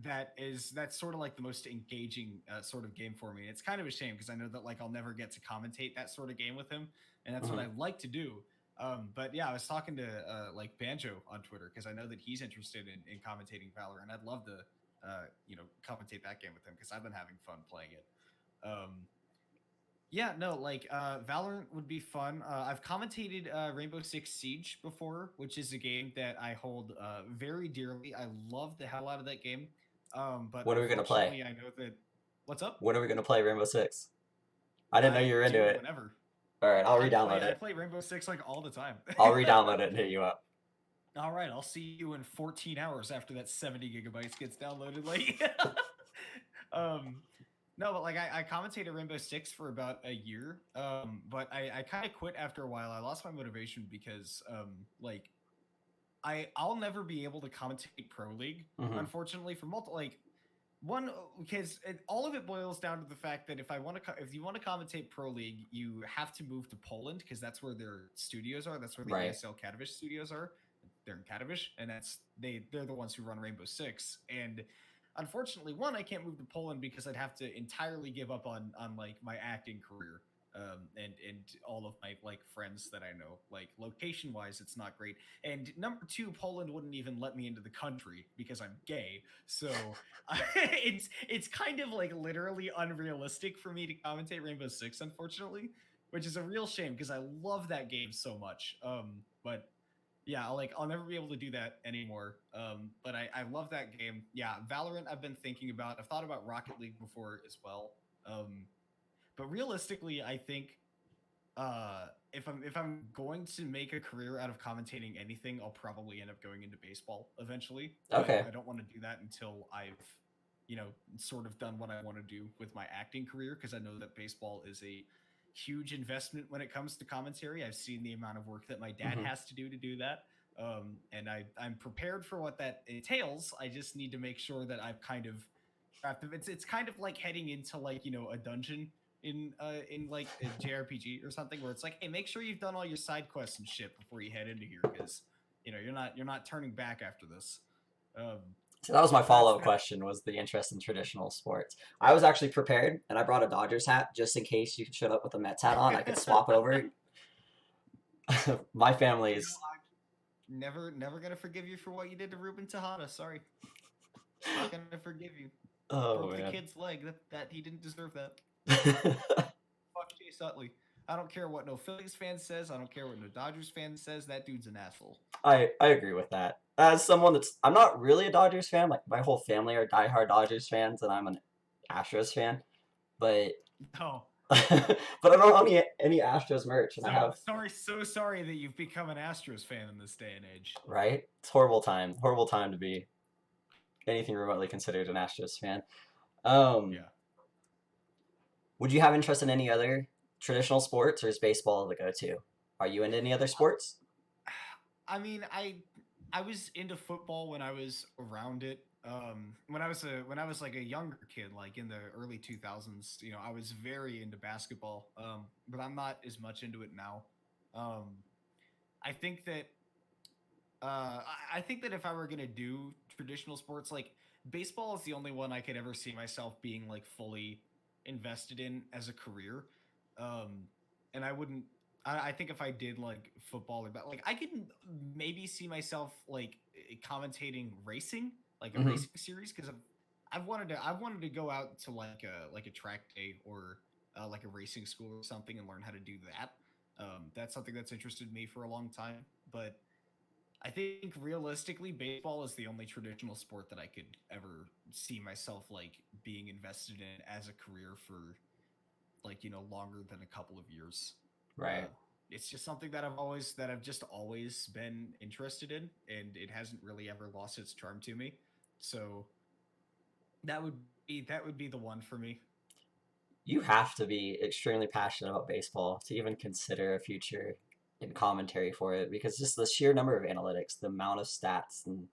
That's sort of like the most engaging sort of game for me. It's kind of a shame because I know that like I'll never get to commentate that sort of game with him, and that's what Mm-hmm. I like to do. But yeah, I was talking to like Banjo on Twitter because I know that he's interested in commentating Valor, and I'd love to commentate that game with him because I've been having fun playing it. Um, yeah, no, like Valorant would be fun. I've commentated Rainbow Six Siege before, which is a game that I hold very dearly. I love the hell out of that game. But When are we gonna play? unfortunately, I know that what's up? When are we gonna play Rainbow Six? I didn't know you were into Dude, it. whenever. All right, I'll I re-download play I it. play Rainbow Six like all the time. I'll re-download it and hit you up. All right, I'll see you in 14 hours after that 70 gigabytes gets downloaded. Like, um, no, but like I commentated Rainbow Six for about a year. But I kind of quit after a while. I lost my motivation because like I'll never be able to commentate Pro League, Mm-hmm. unfortunately, for multiple like one because all of it boils down to the fact that if you want to commentate Pro League, you have to move to Poland because that's where their studios are. That's where the Right. ESL Katowice studios are. They're in Katowice, and they're the ones who run Rainbow Six. And unfortunately, one, I can't move to Poland because I'd have to entirely give up on like my acting career. And all of my like friends that I know, like location wise, it's not great. And number two, Poland wouldn't even let me into the country because I'm gay. So it's kind of like literally unrealistic for me to commentate Rainbow Six, unfortunately, which is a real shame because I love that game so much. But yeah, I'll never be able to do that anymore. But I love that game. Yeah, Valorant. I've been thinking about. I've thought about Rocket League before as well. But realistically, I think if I'm going to make a career out of commentating anything, I'll probably end up going into baseball eventually. But Okay. I don't want to do that until I've sort of done what I want to do with my acting career because I know that baseball is a huge investment when it comes to commentary. I've seen the amount of work that my dad Mm-hmm. has to do that. And I'm prepared for what that entails. I just need to make sure that I've kind of it's kind of like heading into like a dungeon in like a JRPG or something where it's like, hey, make sure you've done all your side quests and shit before you head into here because you're not turning back after this. Um, So that was my so that's follow-up question, was the interest in traditional sports. I was actually prepared, and I brought a Dodgers hat just in case you showed up with a Mets hat on. I could swap over. My family's. I'm never gonna forgive you for what you did to Ruben Tejada. Sorry, not gonna forgive you. Oh Broke the man. kid's leg. That he didn't deserve that. Fuck Chase Utley. I don't care what no Phillies fan says. I don't care what no Dodgers fan says. That dude's an asshole. I agree with that. As someone I'm not really a Dodgers fan. Like my whole family are diehard Dodgers fans, and I'm an Astros fan. But No. but I don't own any Astros merch, and I have So sorry that you've become an Astros fan in this day and age. right. It's horrible time to be anything remotely considered an Astros fan. Um, Yeah. Would you have interest in any other traditional sports, or is baseball the go-to? Are you into any other sports? I mean, I was into football when I was around it. When I was like a younger kid, like in the early 2000s, I was very into basketball. But I'm not as much into it now. Um, I think that I think that if I were gonna do traditional sports, like baseball is the only one I could ever see myself being like fully invested in as a career. Um, and I wouldn't. I think if I did like football or like I could maybe see myself like commentating racing, like a Hmm. racing series, because I've wanted to go out to like a track day or like a racing school or something and learn how to do that. That's something that's interested me for a long time, but I think realistically, baseball is the only traditional sport that I could ever see myself like being invested in as a career for like longer than a couple of years. Right. Uh, it's just something that I've just always been interested in, and it hasn't really ever lost its charm to me. So that would be the one for me. You have to be extremely passionate about baseball to even consider a future in commentary for it, because just the sheer number of analytics, the amount of stats, and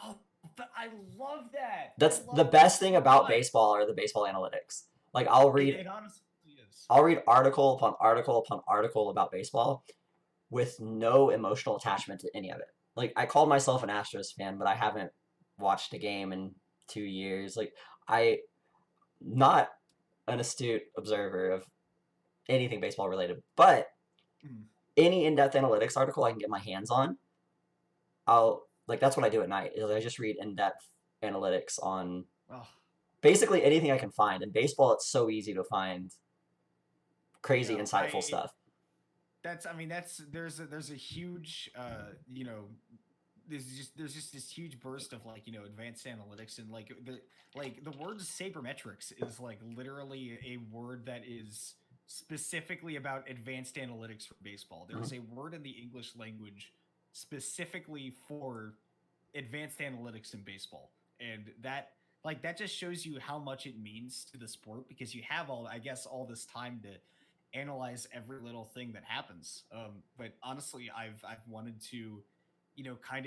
Oh, but I love that. I that's the love that best thing so about much. baseball are the baseball analytics. Like It honestly is. I'll read article upon article upon article about baseball with no emotional attachment to any of it. Like I call myself an Astros fan, but I haven't watched a game in 2 years. Like I not an astute observer of anything baseball related, but Mm. any in-depth analytics article I can get my hands on, I'll like that's what I do at night. Is I just read in-depth analytics on Oh, basically anything I can find. In baseball, it's so easy to find crazy, no, insightful stuff. that's I mean that's there's a huge there's just this huge burst of like advanced analytics and like the word sabermetrics is like literally a word that is specifically about advanced analytics for baseball. There Mhm. is a word in the English language specifically for advanced analytics in baseball, and that just shows you how much it means to the sport because you have all I guess all this time to analyze every little thing that happens. But honestly, I've wanted to, kind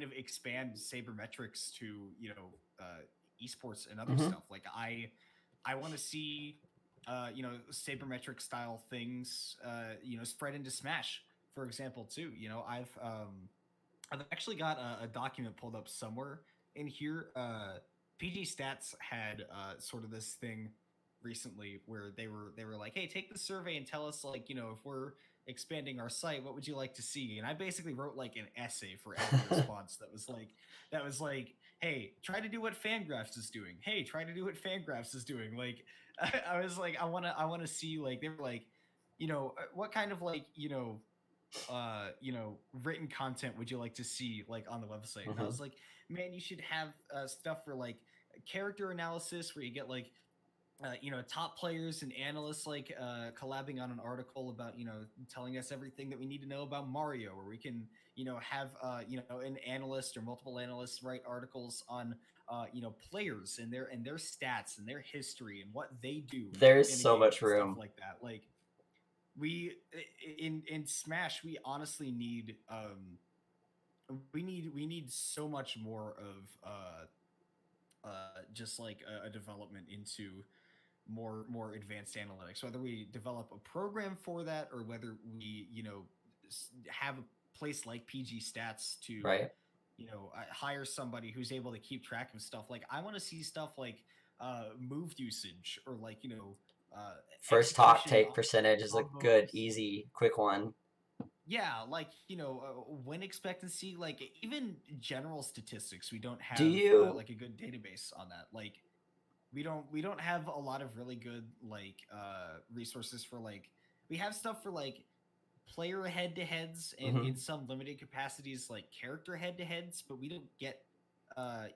of expand sabermetrics to esports and other Mhm. stuff. Like I want to see sabermetric style things spread into Smash, for example, too. I've actually got a document pulled up somewhere in here. PG Stats had sort of this thing recently where they were like, "Hey, take the survey and tell us like if we're expanding our site, what would you like to see?" And I basically wrote like an essay for every response that was like, "Hey, try to do what Fangraphs is doing. Hey, try to do what Fangraphs is doing." Like I was like, I want to see like they were like, what kind of like written content would you like to see like on the website? And I Mhm. was like, man, you should have stuff for like character analysis where you get like top players and analysts like collabing on an article about telling us everything that we need to know about Mario, or we can have an analyst or multiple analysts write articles on players and their stats and their history and what they do There's in a so game much and stuff room. like that. Like we in Smash, we honestly need we need so much more of just like a development into more advanced analytics, whether we develop a program for that or whether we have a place like PG Stats to Right? hire somebody who's able to keep track of stuff. Like I want to see stuff like move usage or like First talk execution take percentage is a good, combos. easy, quick one. Yeah, like win expectancy, like even general statistics. We don't Do have you? like a good database on that. Like we don't have a lot of really good like resources for like we have stuff for like player head to heads and in Mhm. some limited capacities like character head to heads, but we don't get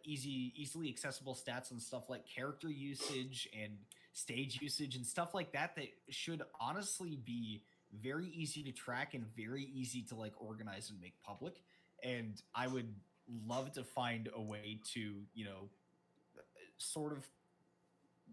easily accessible stats on stuff like character usage and stage usage and stuff like that that should honestly be very easy to track and very easy to like organize and make public. And I would love to find a way to sort of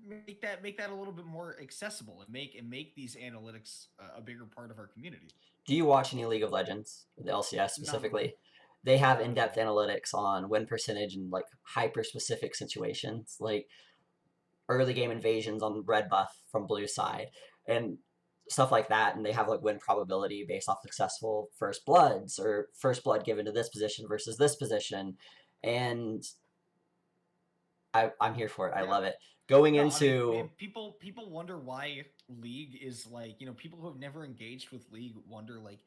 make that a little bit more accessible and make these analytics a bigger part of our community. Do you watch any League of Legends, the LCS Not at all. specifically? They have Not at in-depth all. analytics on win percentage and like hyper-specific situations, like early game invasions on red buff from blue side and stuff like that. And they have like win probability based off successful first bloods or first blood given to this position versus this position. And I'm here for it. I Yeah. love it. Going No, I mean, into people wonder why League is like, people who have never engaged with League wonder like,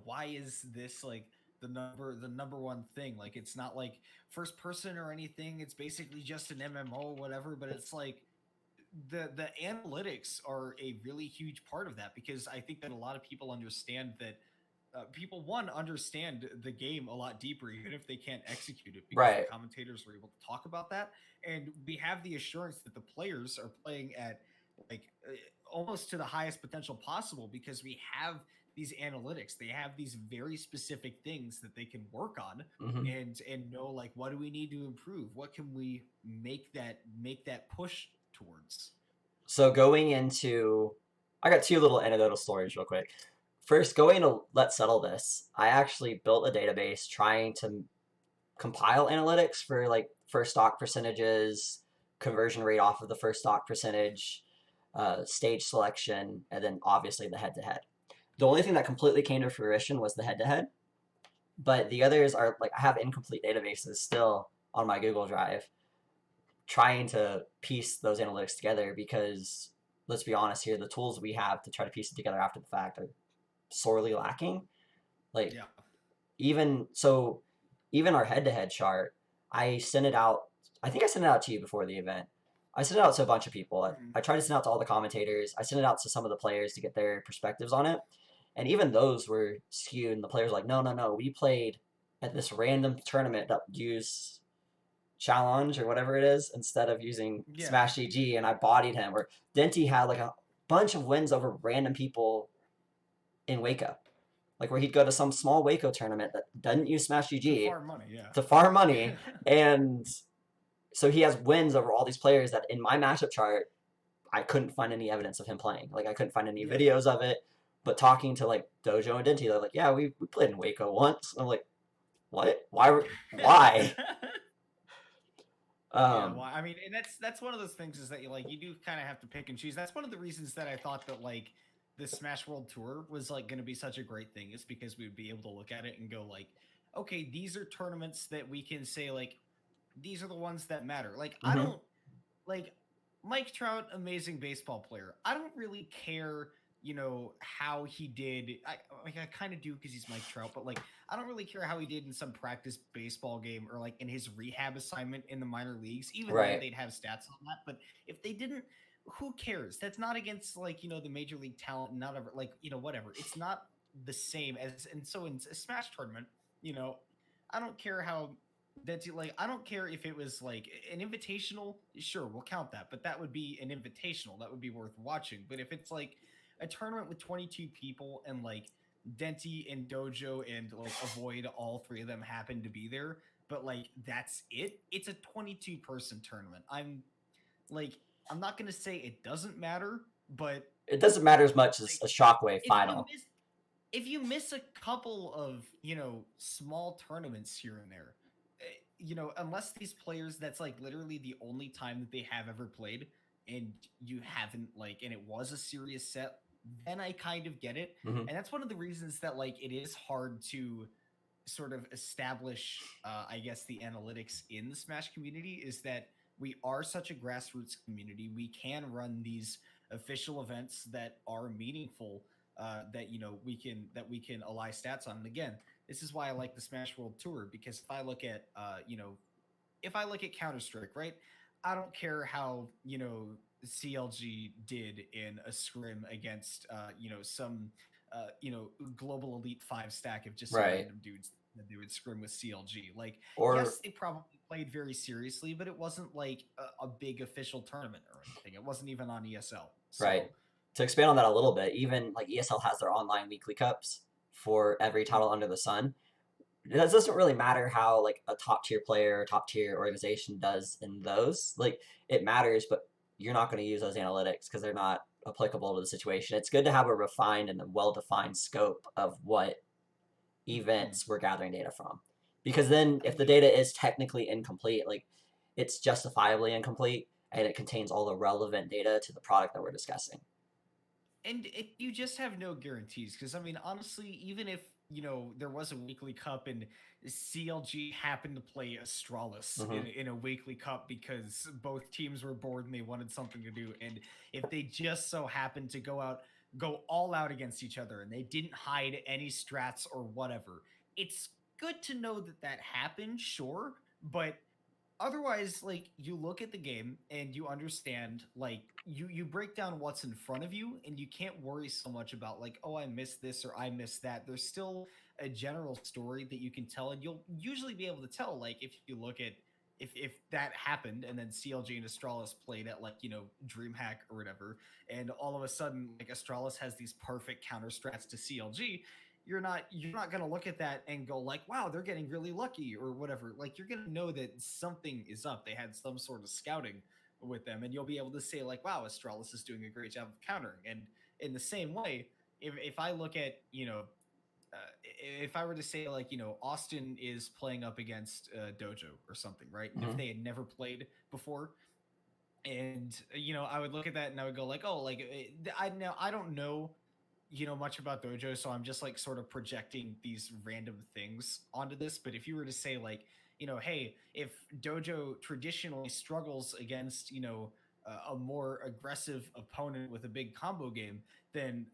why is this like the number one thing? Like, it's not like first person or anything. It's basically just an MMO, whatever. But it's like the analytics are a really huge part of that, because I think that a lot of people understand that people understand the game a lot deeper, even if they can't execute it, because the right. commentators are able to talk about that, and we have the assurance that the players are playing at like almost to the highest potential possible, because we have these analytics. They have these very specific things that they can work on, Mm-hmm. and know like, what do we need to improve, what can we make that push towards. So going into, I got two little anecdotal stories real quick. First, going to Let's Settle This, I actually built a database trying to compile analytics for like first stock percentages, conversion rate off of the first stock percentage, stage selection, and then obviously the head to head. The only thing that completely came to fruition was the head to head, but the others are like I have incomplete databases still on my Google Drive trying to piece those analytics together because let's be honest here, the tools we have to try to piece it together after the fact are sorely lacking. Like Yeah. even so, even our head-to-head chart, I sent it out. I think I sent it out to you before the event. I sent it out to a bunch of people. Mhm. I tried to send it out to all the commentators. I sent it out to some of the players to get their perspectives on it, and even those were skewed. And the players were like, no, no, no, we played at this random tournament that used challenge or whatever it is instead of using Yeah. Smash GG, and I bodied him. Or Denty had like a bunch of wins over random people in Waco, like where he'd go to some small Waco tournament that doesn't use Smash To GG farm money, yeah. to farm money, and so he has wins over all these players that in my matchup chart I couldn't find any evidence of him playing. Like I couldn't find any Yeah. videos of it. But talking to like Dojo and Denty, they're like, "Yeah, we played in Waco once." I'm like, "What? Why? Why?" Yeah, well, Um, I mean, and that's one of those things, is that you do kind of have to pick and choose. That's one of the reasons that I thought that like the Smash World Tour was like going to be such a great thing, is because we would be able to look at it and go like, okay, these are tournaments that we can say like, these are the ones that matter. Like, I mm-hmm, don't like Mike Trout, amazing baseball player. I don't really care, how he did. I kind of do, because he's Mike Trout, but like, I don't really care how he did in some practice baseball game, or like in his rehab assignment in the minor leagues, even though right. they'd have stats on that. But if they didn't, who cares? That's not against like, the major league talent, not ever like, whatever. It's not the same as, and so in a Smash tournament, you know, I don't care how that's like, I don't care if it was like an invitational, sure, we'll count that, but that would be an invitational, that would be worth watching. But if it's like a tournament with 22 people, and like Denty and Dojo and like Avoid, all three of them happen to be there, but like that's it, it's a 22 person tournament. Like, I'm not going to say it doesn't matter, but It doesn't matter as much as like, a Shockwave if you final. miss if you miss a couple of small tournaments here and there, unless these players, that's like literally the only time that they have ever played, and you haven't like, and it was a serious set, then I kind of get it. Mm-hmm. And that's one of the reasons that like it is hard to sort of establish, I guess, the analytics in the Smash community, is that we are such a grassroots community. We can run these official events that are meaningful, that we can ally stats on. And again, this is why I like the Smash World Tour, because if I look at Counter Strike, right, I don't care how CLG did in a scrim against some global elite five stack of just some Right. random dudes that they would scrim with CLG. Like, Or yes, they probably played very seriously, but it wasn't like a big official tournament or anything. It wasn't even on ESL. right. So, To expand on that a little bit, even like ESL has their online weekly cups for every title mm, under the sun. It doesn't really matter how like a top tier player or top tier organization does in those. Like it matters, but you're not going to use those analytics because they're not applicable to the situation. It's good to have a refined and a well-defined scope of what Mhm. events we're gathering data from. Because then I if the mean, data is technically incomplete, like it's justifiably incomplete and it contains all the relevant data to the product that we're discussing. and you just have no guarantees because I mean, honestly, even if there was a weekly cup and CLG happened to play Astralis Mm-hmm. in a weekly cup because both teams were bored and they wanted something to do, and if they just so happened to go all out against each other and they didn't hide any strats or whatever, it's good to know that that happened, sure, but otherwise, like, you look at the game and you understand, like, you break down what's in front of you and you can't worry so much about, like, oh, I missed this or I missed that. There's still a general story that you can tell, and you'll usually be able to tell, like, if you look at if that happened and then CLG and Astralis played at, like, DreamHack or whatever, and all of a sudden, like, Astralis has these perfect counter strats to CLG. You're not going to look at that and go, like, wow, they're getting really lucky or whatever. Like, you're going to know that something is up. They had some sort of scouting with them, and you'll be able to say, like, wow, Astralis is doing a great job of countering. And in the same way, if I look at, if I were to say, like, Austin is playing up against Dojo or something, right? And if Mm-hmm. they had never played before, and I would look at that and I would go, like, oh, like, I don't know much about Dojo, so I'm just, like, sort of projecting these random things onto this. But if you were to say, like, hey, if Dojo traditionally struggles against a more aggressive opponent with a big combo game, then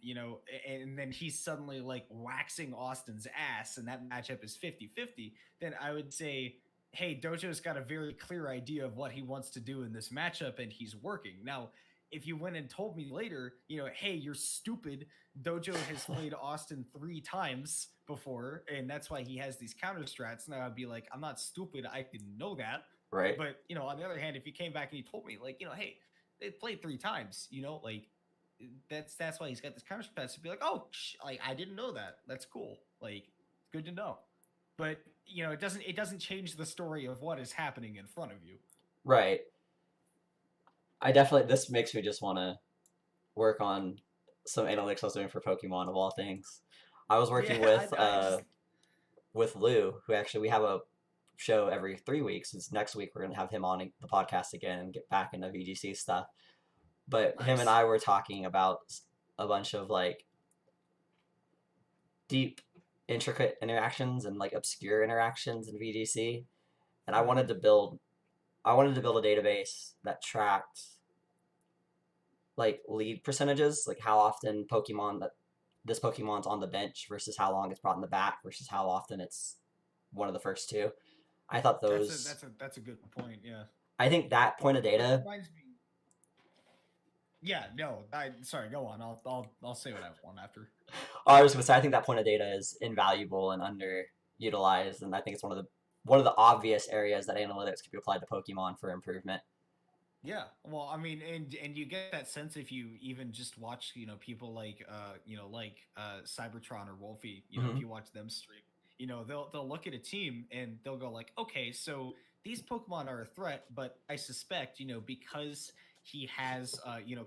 and then he's suddenly, like, waxing Austin's ass and that matchup is 50-50, then I would say, hey, Dojo's got a very clear idea of what he wants to do in this matchup and he's working. Now, if you went and told me later, hey, you're stupid, Dojo has played Austin 3 times before, and that's why he has these counter strats. And I'd be like, I'm not stupid. I didn't know that. Right. But on the other hand, if you came back and you told me, like, hey, they played 3 times, like, that's why he's got this counter strats, to be like, oh, like, I didn't know that. That's cool. Like, good to know. But it doesn't change the story of what is happening in front of you. Right. I definitely, this makes me just want to work on some analytics I was doing for Pokemon of all things. I was Yeah, working I just with Lou, who actually we have a show every 3 weeks. It's next week we're gonna have him on the podcast again and get back into VGC stuff. But him and nice. I were talking about a bunch of like deep, intricate interactions and like obscure interactions in VGC, and Mhm. I wanted to build a database that tracked like lead percentages, like how often Pokemon that this Pokemon's on the bench versus how long it's brought in the back versus how often it's one of the first two. I thought That's a those. that's a that's a good point. Yeah. I think that point of Which data. reminds me. Yeah. No. I Sorry. Go on. I'll say what I want after. I was going to say I think that point of data is invaluable and underutilized, and I think it's one of the obvious areas that analytics could be applied to Pokemon for improvement. Yeah. Well, I mean, and you get that sense if you even just watch, people like Cybertron or Wolfie, if Mm-hmm. you watch them stream, they'll look at a team and they'll go, like, okay, so these Pokemon are a threat, but I suspect, because he has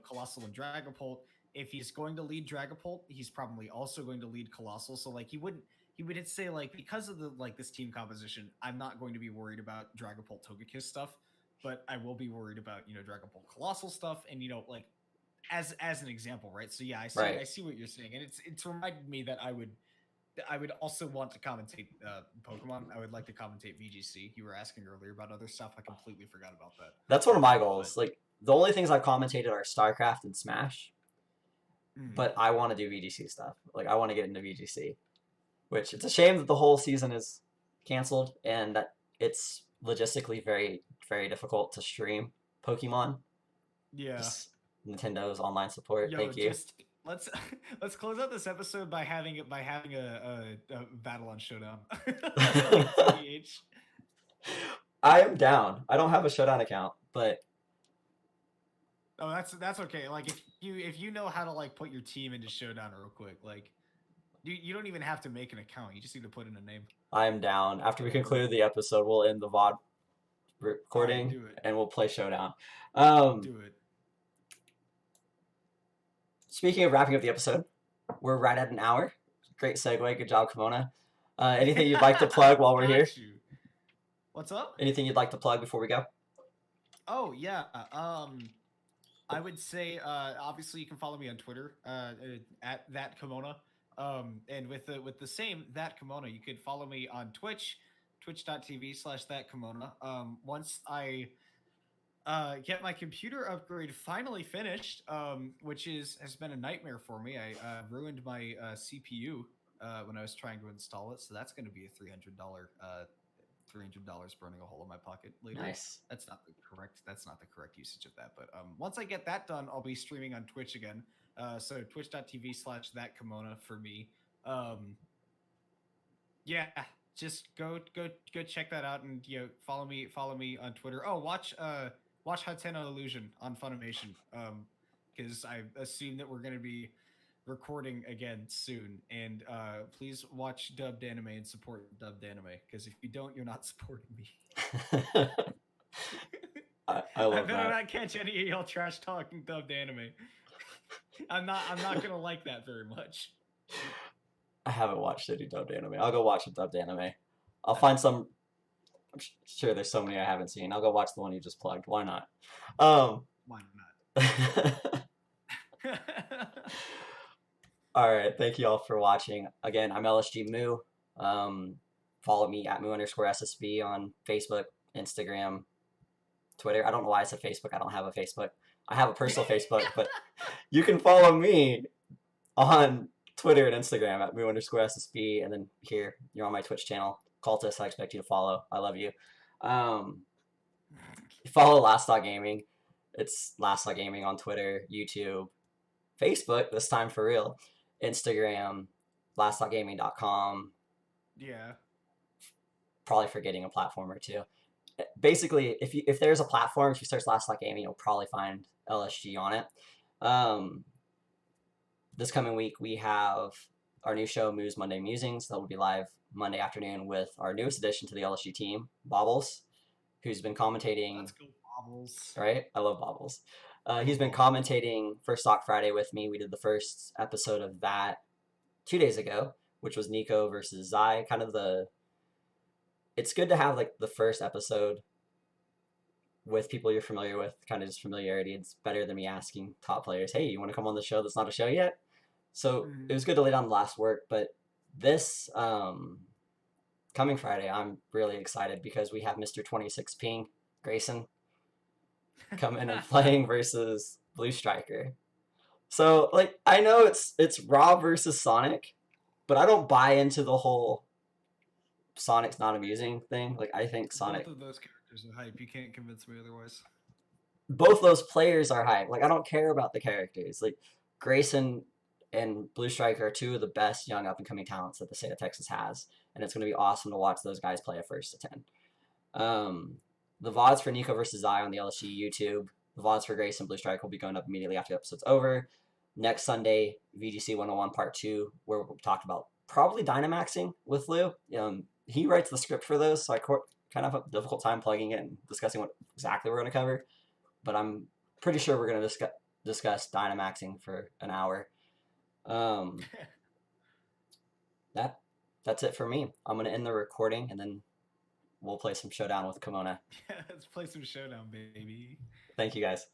Colossal and Dragapult, if he's going to lead Dragapult, he's probably also going to lead Colossal. So, like, he would say, like, because of the, like, this team composition, I'm not going to be worried about Dragapult Togekiss stuff, but I will be worried about Dragon Ball Colossal stuff, and like, as an example, right? So yeah, I see Right. I see what you're saying, and it's reminded me that I would also want to commentate Pokemon. I would like to commentate VGC. You were asking earlier about other stuff. I completely forgot about that. That's one of my But goals. Like the only things I've commentated are StarCraft and Smash, mm, but I want to do VGC stuff. Like I want to get into VGC, which it's a shame that the whole season is canceled and that it's logistically very very difficult to stream Pokemon. yeah, Just Nintendo's online support. yo, Thank you. just let's let's close out this episode by having a battle on Showdown, like TBH. I am down. I don't have a Showdown account, but Oh, that's okay. Like, if you know how to, like, put your team into Showdown real quick, like, you don't even have to make an account. You just need to put in a name. I am down. After we conclude the episode, we'll end the VOD All right, recording do it. and we'll play Showdown. Do it. speaking of wrapping up the episode, we're right at an hour. Great segue. Good job, Comona. Anything you'd like to plug while we're here? Got you. What's up? Anything you'd like to plug before we go? Oh yeah. I would say obviously you can follow me on Twitter at that Kimona. And with the same that Kimona, you could follow me on Twitch, twitch.tv/that Kimona. Once I get my computer upgrade finally finished, which has been a nightmare for me. I ruined my CPU when I was trying to install it, so that's going to be a $300 burning a hole in my pocket later. Nice. That's not the correct usage of that. But once I get that done, I'll be streaming on Twitch again. So twitch.tv/that Kimona for me. Yeah, just go check that out, and follow me on Twitter. Oh, watch Hateno Illusion on Funimation, because I assume that we're going to be recording again soon, and please watch dubbed anime and support dubbed anime, because if you don't, you're not supporting me. I love I better that. not catch any of y'all trash talking dubbed anime. I'm not gonna like that very much. I haven't watched any dubbed anime. I'll go watch a dubbed anime. I'll find some. I'm sure there's so many I haven't seen. I'll go watch the one you just plugged. Why not? Why not? All right. Thank you all for watching. Again, I'm LSG Moo. Follow me at Moo_SSB on Facebook, Instagram, Twitter. I don't know why I said Facebook. I don't have a Facebook. I have a personal Facebook, but you can follow me on Twitter and Instagram at Moo_SSB. And then here, you're on my Twitch channel. Cultist, I expect you to follow. I love you. Follow Last Thought Gaming. It's Last Thought Gaming on Twitter, YouTube, Facebook, this time for real, Instagram, lastthoughtgaming.com. Yeah. Probably forgetting a platform or two. Basically, if there's a platform, if you search Last Thought Gaming, you'll probably find LSG on it. This coming week, we have our new show, Moo's Monday Musings, that will be live Monday afternoon with our newest addition to the LSG team, Bobbles, who's been commentating. Let's go, Bobbles. Right? I love Bobbles. He's been commentating for Stock Friday with me. We did the first episode of that 2 days ago, which was Nico versus Zai. It's good to have like the first episode with people you're familiar with, kind of just familiarity. It's better than me asking top players, hey, you want to come on the show that's not a show yet? So it was good to lay down the last work, but this coming Friday, I'm really excited because we have Mr. 26 Ping, Grayson, coming and playing versus Blue Striker. So, like, I know it's Rob versus Sonic, but I don't buy into the whole Sonic's not amusing thing. Like, I think Sonic. Both of those characters are hype. You can't convince me otherwise. Both those players are hype. Like, I don't care about the characters. Like, Grayson and Blue Striker are two of the best young up-and-coming talents that the state of Texas has, and it's going to be awesome to watch those guys play a first to 10. The VODs for Nico versus Zai on the LSG YouTube. The VODs for Grayson and Blue Striker will be going up immediately after the episode's over. Next Sunday, VGC 101 Part 2, where we talked about probably Dynamaxing with Lou. He writes the script for those, so I kind of have a difficult time plugging it and discussing what exactly we're going to cover. But I'm pretty sure we're going to discuss Dynamaxing for an hour. That's it for me. I'm going to end the recording, and then we'll play some Showdown with Comona. Yeah, let's play some Showdown, baby. Thank you, guys.